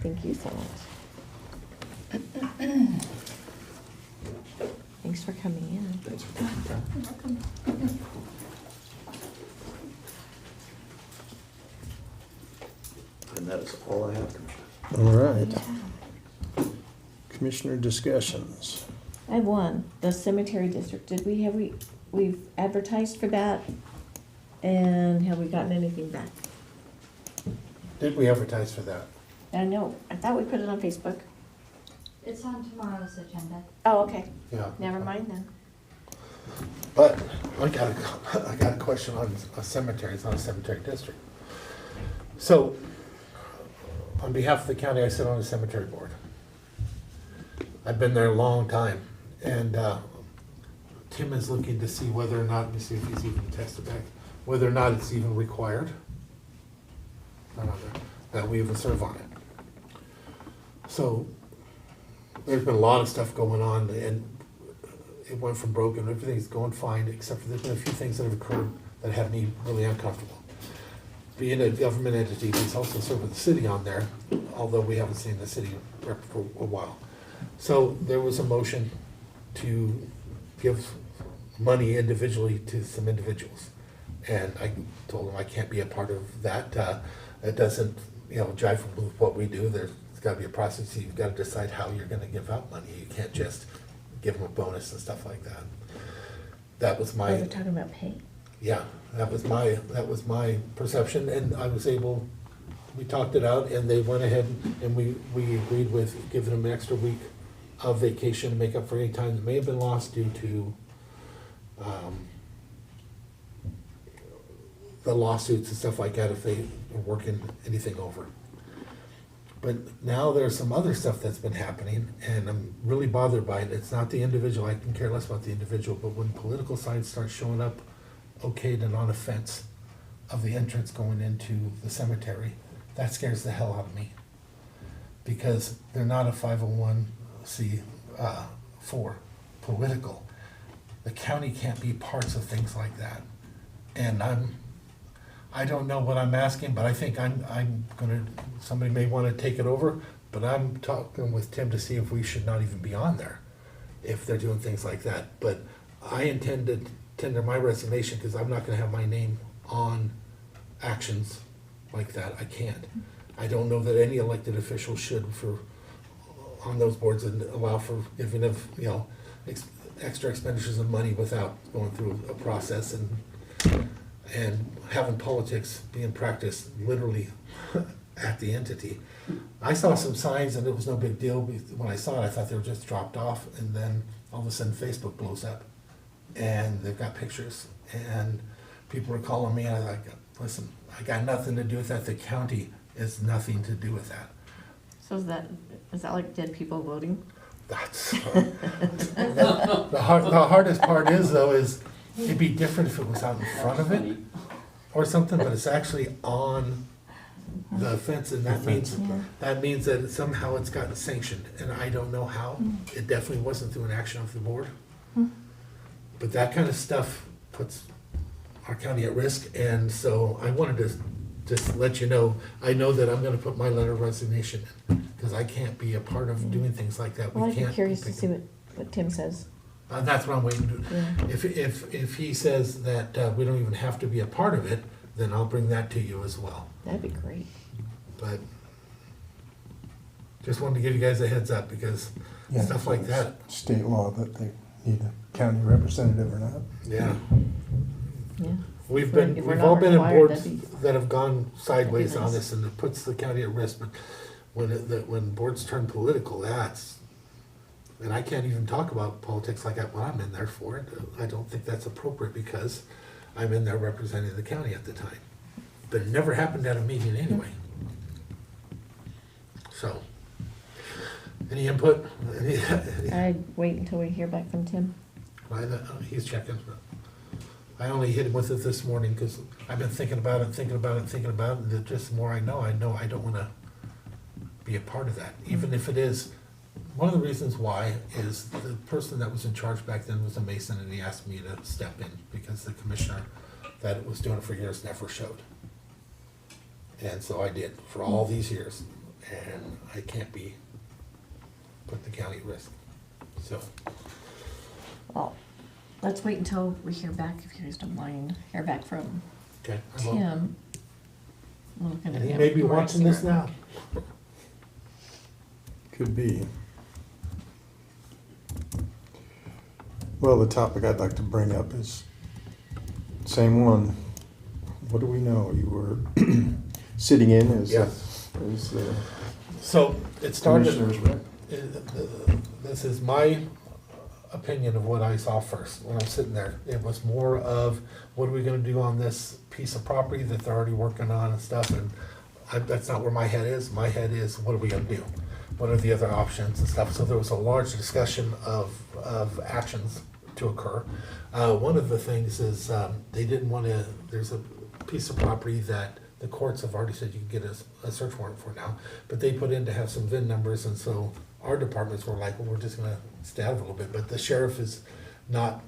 Thank you so much. Thanks for coming in. Thanks for taking the time. You're welcome. And that is all I have, Commissioner. All right. Commissioner discussions. I have one, the cemetery district. We've advertised for that? And have we gotten anything back? Did we advertise for that? I know, I thought we put it on Facebook. It's on tomorrow's agenda. Oh, okay. Yeah. Never mind then. But I got a question on a cemetery, it's not a cemetery district. So, on behalf of the county, I sit on the cemetery board. I've been there a long time, and Tim is looking to see whether or not, let me see if he's even tested back, whether or not it's even required that we even serve on it. So, there's been a lot of stuff going on, and it went from broken, everything's going fine, except for there's been a few things that have occurred that have me really uncomfortable. Being a government entity, it's also serving the city on there, although we haven't seen the city rep for a while. So there was a motion to give money individually to some individuals. And I told them I can't be a part of that. It doesn't, jive with what we do. There's gotta be a process. You've gotta decide how you're gonna give out money. You can't just give them a bonus and stuff like that. That was my. Oh, they're talking about pay? Yeah, that was my perception, and I was able, we talked it out, and they went ahead and we agreed with giving them an extra week of vacation to make up for any time that may have been lost due to the lawsuits and stuff like that if they were working anything over. But now there's some other stuff that's been happening, and I'm really bothered by it. It's not the individual, I can care less about the individual, but when political signs start showing up okayed and on a fence of the entrance going into the cemetery, that scares the hell out of me. Because they're not a 501c4 political. The county can't be parts of things like that. And I don't know what I'm asking, but I think I'm gonna, somebody may wanna take it over, but I'm talking with Tim to see if we should not even be on there, if they're doing things like that. But I intend to tender my resignation, because I'm not gonna have my name on actions like that. I can't. I don't know that any elected official should on those boards and allow for giving of, extra expenditures of money without going through a process and having politics being practiced literally at the entity. I saw some signs and it was no big deal. When I saw it, I thought they were just dropped off, and then all of a sudden Facebook blows up and they've got pictures, and people are calling me and I'm like, listen, I got nothing to do with that. The county has nothing to do with that. So is that like dead people voting? That's the hardest part is it'd be different if it was out in front of it or something, but it's actually on the fence, and that means that somehow it's gotten sanctioned, and I don't know how. It definitely wasn't through an action of the board. But that kind of stuff puts our county at risk, and so I wanted to just let you know, I know that I'm gonna put my letter of resignation in, because I can't be a part of doing things like that. Well, We I'd be can't. curious to see what Tim says. That's what I'm waiting to do. Yeah. If he says that we don't even have to be a part of it, then I'll bring that to you as well. That'd be great. But just wanted to give you guys a heads up, because Yeah, stuff like that. State law that they need a county representative or not. Yeah. Yeah. We've If we're not all been in required, boards that have gone sideways on this, and it puts the county at risk. But when boards turn political, and I can't even talk about politics like that when I'm in there for it. I don't think that's appropriate, because I'm in there representing the county at the time. But it never happened at a meeting anyway. Any input? I'd wait until we hear back from Tim. He's checking. I only hit him with it this morning because I've been thinking about it, and the just the more I know I don't wanna be a part of that, even if it is. One of the reasons why is the person that was in charge back then was a Mason, and he asked me to step in because the commissioner that was doing it for years never showed. And so I did for all these years, and I can't be putting the county at risk, so. Well, let's wait until we hear back, if you guys don't mind, hear back from Okay. I will. Tim. We're looking at He the may be McGuire watching this here. now. Could be. Well, the topic I'd like to bring up is same one. What do we know? You were sitting in as Yes. as the So it started, commissioner's rep. this is my opinion of what I saw first when I was sitting there. It was more of, what are we gonna do on this piece of property that they're already working on and stuff, and that's not where my head is. My head is, what are we gonna do? What are the other options and stuff? So there was a large discussion of actions to occur. One of the things is, they didn't wanna, there's a piece of property that the courts have already said you can get a search warrant for now, but they put in to have some VIN numbers, and so our departments were like, well, we're just gonna stay out of it a little bit, but the sheriff is not,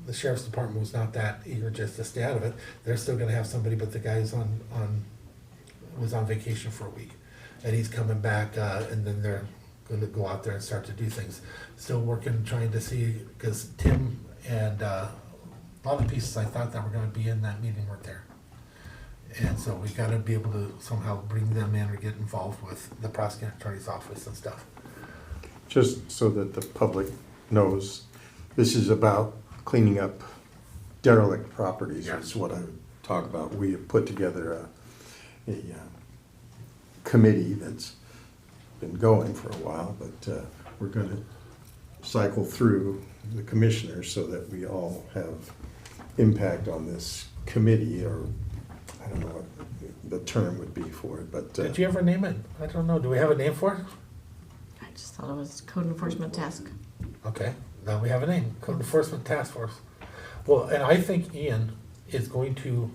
the sheriff's department was not that eager just to stay out of it. They're still gonna have somebody, but the guy's was on vacation for a week, and he's coming back, and then they're gonna go out there and start to do things. Still working, trying to see, because Tim and, a lot of pieces I thought that were gonna be in that meeting weren't there. And so we gotta be able to somehow bring them in or get involved with the prosecuting attorney's office and stuff. Just so that the public knows, this is about cleaning up derelict properties, is what I would talk about. We have put together a committee that's been going for a while, but we're gonna cycle through the commissioners so that we all have impact on this committee, or I don't know what the term would be for it, but. Did you ever name it? I don't know. Do we have a name for it? I just thought it was code enforcement task. Okay, now we have a name, Code Enforcement Task Force. Well, and I think Ian is going to,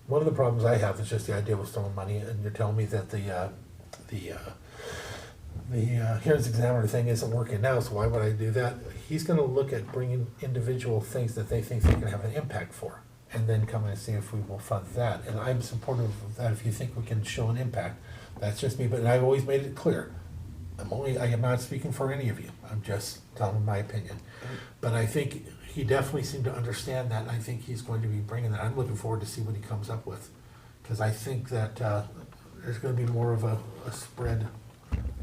one of the problems I have is just the idea of throwing money, and you're telling me that the hearings examiner thing isn't working now, so why would I do that? He's gonna look at bringing individual things that they think they can have an impact for, and then come and see if we will fund that. And I'm supportive of that if you think we can show an impact. That's just me, but I've always made it clear. I am not speaking for any of you. I'm just telling my opinion. But I think he definitely seemed to understand that, and I think he's going to be bringing that. I'm looking forward to see what he comes up with. Because I think that there's gonna be more of a spread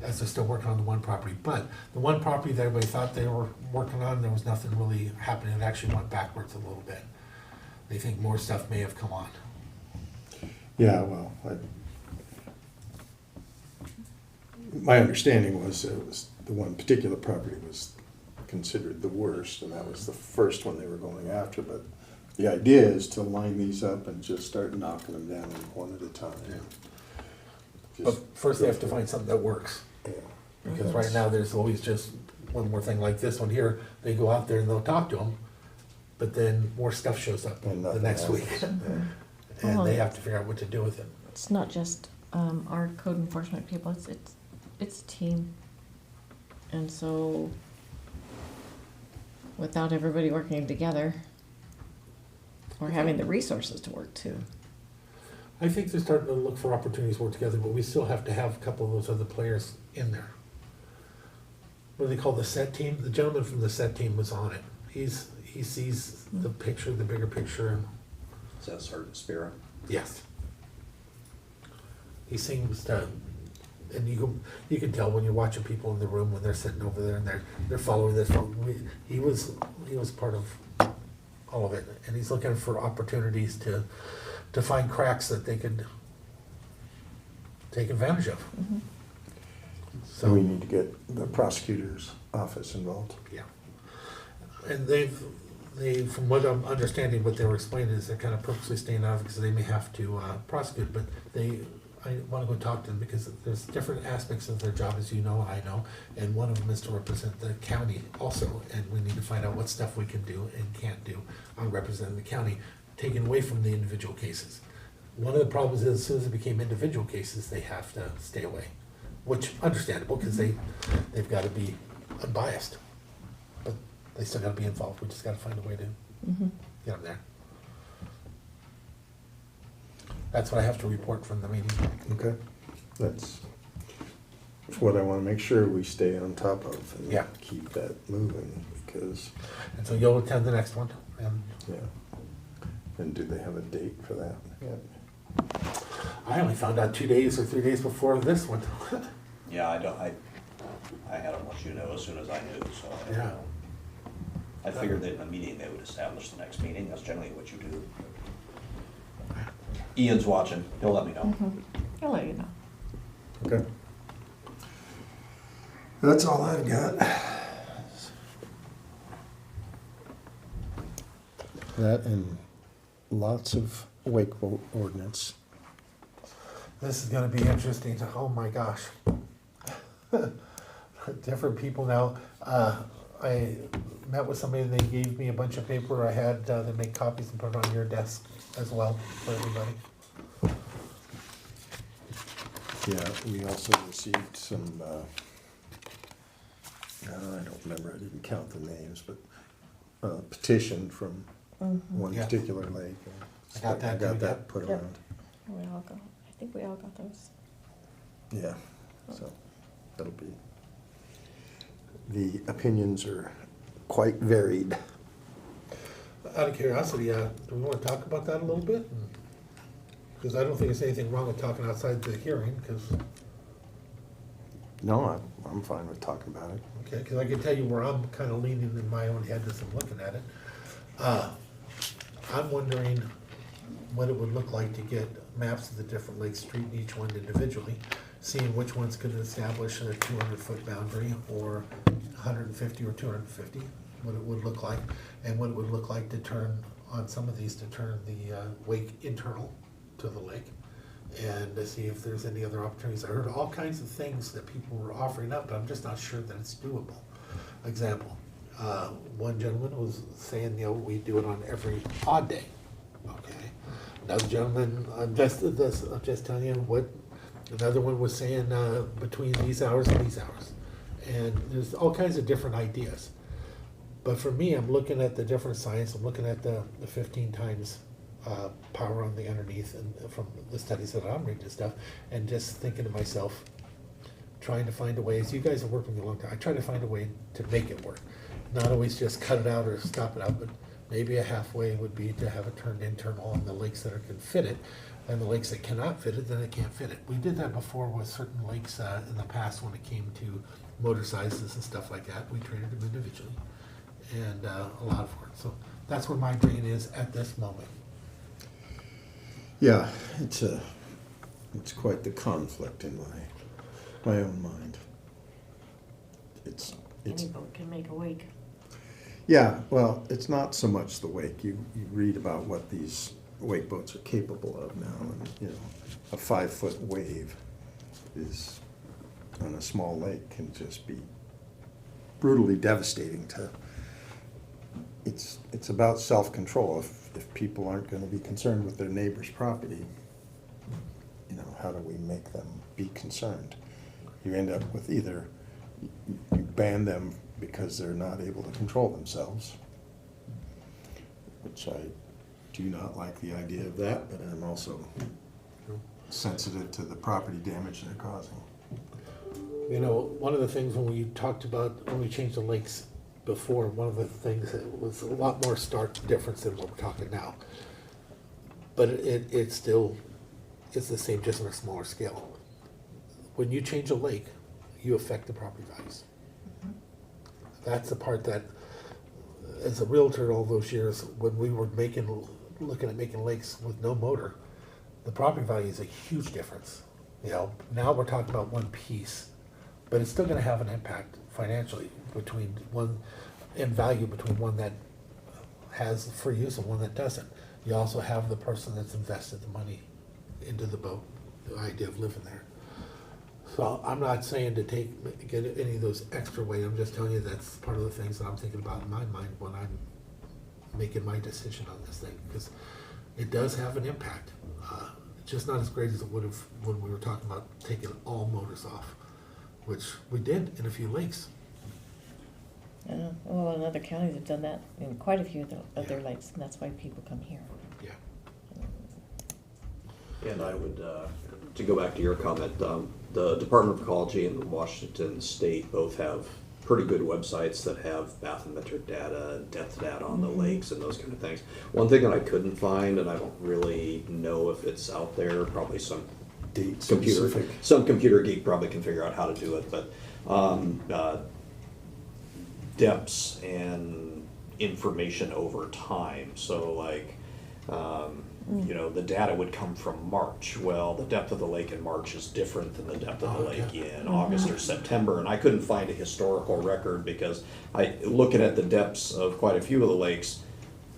as they're still working on the one property. But the one property that everybody thought they were working on, there was nothing really happening. It actually went backwards a little bit. They think more stuff may have come on. Yeah, well, my understanding was it was the one particular property was considered the worst, and that was the first one they were going after. But the idea is to line these up and just start knocking them down one at a time. Yeah. But first they have to find something that works. Yeah. Because right now, there's always just one more thing like this one here. They go out there and they'll talk to them, but then more stuff shows up And the nothing next happens. week. Yeah. And they have to figure out what to do with it. It's not just our code enforcement people, it's a team. And so without everybody working together, or having the resources to work too. I think they're starting to look for opportunities to work together, but we still have to have a couple of those other players in there. What do they call the set team? The gentleman from the set team was on it. He sees the picture, the bigger picture. Is that Sergeant Spira? Yes. He seems to, and you can tell when you're watching people in the room when they're sitting over there and they're following this. He was part of all of it, and he's looking for opportunities to find cracks that they could take advantage of. Mm-hmm. So we need to get the prosecutor's office involved. Yeah. And they, from what I'm understanding, what they were explaining is they're kind of purposely staying out of it because they may have to prosecute, but I wanna go talk to them, because there's different aspects of their job, as you know, and I know, and one of them is to represent the county also, and we need to find out what stuff we can do and can't do on representing the county, taken away from the individual cases. One of the problems is, as soon as it became individual cases, they have to stay away, which understandable, because they've gotta be unbiased. But they still gotta be involved, we just gotta find a way to get them there. That's what I have to report from the meeting. Okay, that's what I want to make sure we stay on top of and Yeah. keep that moving, because, And so you'll attend the next one, and yeah. And do they have a date for that? Yeah. I only found out 2 days or 3 days before this one. Yeah, I had them let you know as soon as I knew, so I don't Yeah. know. I figured that in the meeting, they would establish the next meeting, that's generally what you do. Ian's watching, he'll let me know. I'll let you know. Okay. That's all I've got. That and lots of wake boat ordinance. This is gonna be interesting, oh my gosh. Different people now, I met with somebody and they gave me a bunch of paper I had, they make copies and put it on your desk as well for everybody. Yeah, we also received some, I don't remember, I didn't count the names, but petition from one Yeah. particular lake. I got that I got too, that yep. put Yep. around. We all got, I think we all got those. Yeah, so that'll be, the opinions are quite varied. Out of curiosity, do we wanna talk about that a little bit? Because I don't think there's anything wrong with talking outside the hearing, because, No, I'm fine with talking about it. okay, because I can tell you where I'm kind of leaning in my own head as I'm looking at it. I'm wondering what it would look like to get maps of the different lakes, treat each one individually, seeing which ones could establish a 200-foot boundary, or 150 or 250, what it would look like, and what it would look like to turn, on some of these, to turn the wake internal to the lake, and to see if there's any other opportunities. I heard all kinds of things that people were offering up, but I'm just not sure that it's doable. Example, one gentleman was saying, we do it on every odd day, okay? Another gentleman, I'm just telling you what, another one was saying, between these hours and these hours. And there's all kinds of different ideas. But for me, I'm looking at the different science, I'm looking at the 15 times power on the underneath, and from the studies that I'm reading and stuff, and just thinking to myself, trying to find a way, as you guys have worked with me a long time, I try to find a way to make it work. Not always just cut it out or stop it out, but maybe a halfway would be to have it turned internal on the lakes that can fit it, and the lakes that cannot fit it, then it can't fit it. We did that before with certain lakes in the past when it came to motor sizes and stuff like that. We treated them individually, and allowed for it. So that's where my brain is at this moment. Yeah, it's quite the conflict in my own mind. It's Any boat can make a wake. yeah, well, it's not so much the wake. You read about what these wake boats are capable of now, and a 5-foot wave is on a small lake can just be brutally devastating to. It's about self-control. If people aren't going to be concerned with their neighbor's property, how do we make them be concerned? You end up with either you ban them because they're not able to control themselves, which I do not like the idea of that, but I'm also sensitive to the property damage they're causing. One of the things when we talked about, when we changed the lakes before, one of the things that was a lot more stark difference than what we're talking now. But it's still, it's the same, just on a smaller scale. When you change a lake, you affect the property values. That's the part that, as a realtor all those years, when we were looking at making lakes with no motor, the property value is a huge difference. Now we're talking about one piece, but it's still gonna have an impact financially between one that has free use and one that doesn't. You also have the person that's invested the money into the boat the idea of living there. So I'm not saying to get any of those extra weight, I'm just telling you that's part of the things that I'm thinking about in my mind when I'm making my decision on this thing, because it does have an impact. It's just not as great as it would have when we were talking about taking all motors off, which we did in a few lakes. I know. Well, and other counties have done that in quite a few of their lakes, and that's why people come here. Yeah. And I would, to go back to your comment, the Department of Ecology and Washington State both have pretty good websites that have bathymetric data, depth data on the lakes and those kind of things. One thing that I couldn't find, and I don't really know if it's out there, probably some computer geek probably can figure out how to do it, but depths and information over time. So like, you know, the data would come from March. Well, the depth of the lake in March is different than the depth of the lake in August or September. And I couldn't find a historical record because looking at the depths of quite a few of the lakes,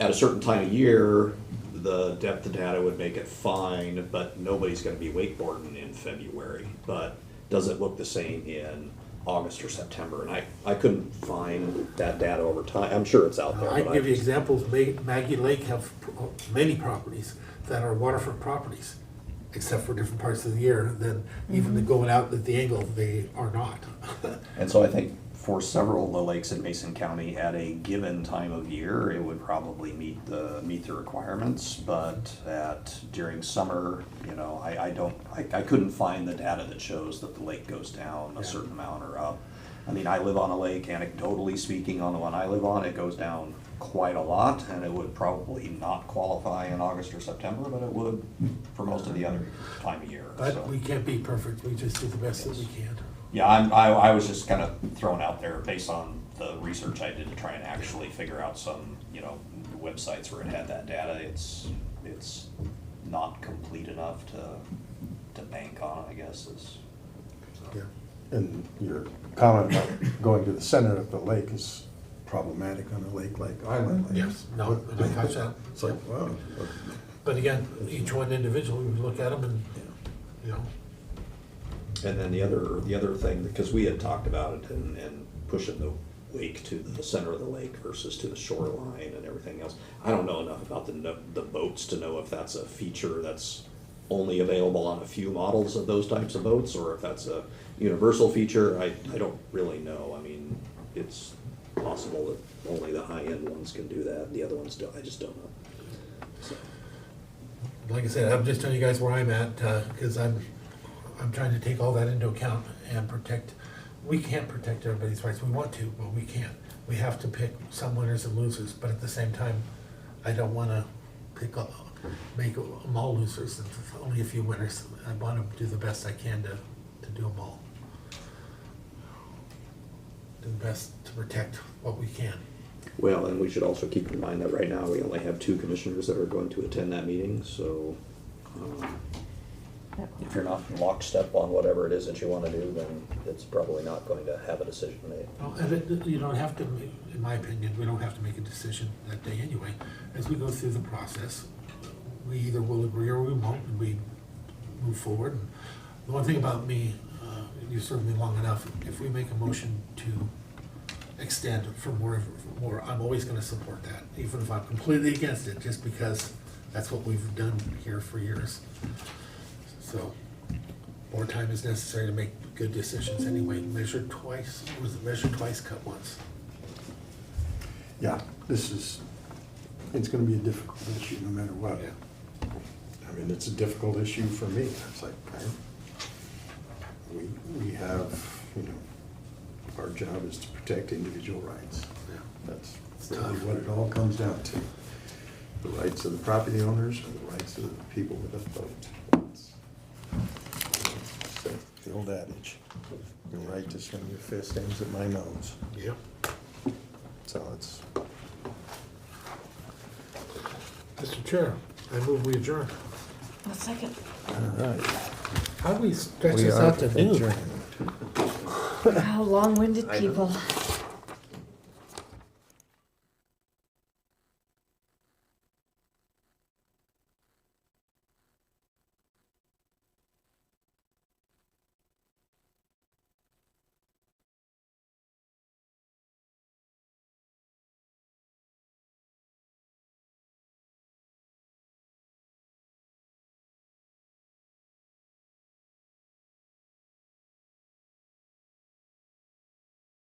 at a certain time of year, the depth of data would make it fine, but nobody's going to be wakeboarding in February. But does it look the same in August or September? And I couldn't find that data over time. I'm sure it's out there. I can give you examples. Maggie Lake have many properties that are waterfront properties, except for different parts of the year. Then even going out at the angle, they are not. And so I think for several of the lakes in Mason County at a given time of year, it would probably meet the requirements. But during summer, you know, I couldn't find the data that shows that the lake goes down a certain amount or up. I mean, I live on a lake, anecdotally speaking, on the one I live on, it goes down quite a lot, and it would probably not qualify in August or September, but it would for most of the other time of year. But we can't be perfect. We just do the best that we can. Yeah, I was just kind of thrown out there based on the research I did to try and actually figure out some, you know, websites where it had that data. It's not complete enough to bank on, I guess. Yeah. And your comment about going to the center of the lake is problematic on a lake like Island Lake. Yes, no, and I catch that. It's like, wow. But again, each one individually, we look at them and, you know. And then the other thing, because we had talked about it and pushing the wake to the center of the lake versus to the shoreline and everything else. I don't know enough about the boats to know if that's a feature that's only available on a few models of those types of boats, or if that's a universal feature. I don't really know. I mean, it's possible that only the high-end ones can do that. The other ones don't. I just don't know. So. Like I said, I'm just telling you guys where I'm at, because I'm trying to take all that into account and protect. We can't protect everybody's rights. We want to, but we can't. We have to pick some winners and losers, but at the same time, I don't want to make them all losers and only a few winners. I want to do the best I can to do them all. Do the best to protect what we can. Well, and we should also keep in mind that right now we only have 2 commissioners that are going to attend that meeting, so if you're not in lockstep on whatever it is that you want to do, then it's probably not going to have a decision made. Well, and you don't have to, in my opinion, we don't have to make a decision that day anyway. As we go through the process, we either will agree or we won't, and we move forward. And the one thing about me, you served me long enough, if we make a motion to extend for more, I'm always going to support that, even if I'm completely against it, just because that's what we've done here for years. So, more time is necessary to make good decisions anyway. Measure twice, measure twice, cut once. Yeah, it's gonna be a difficult issue no matter what. Yeah. I mean, it's a difficult issue for me. It's like, we have, you know, our job is to protect individual rights. Yeah. That's really what it all comes down to. The rights of the property owners and the rights of the people with a vote. The old adage, your right to swing your fist aims at my nose. Yep. So it's. Mr. Chair, I move we adjourn. A second. All right. How do we stretch this out to noon? How long-winded people.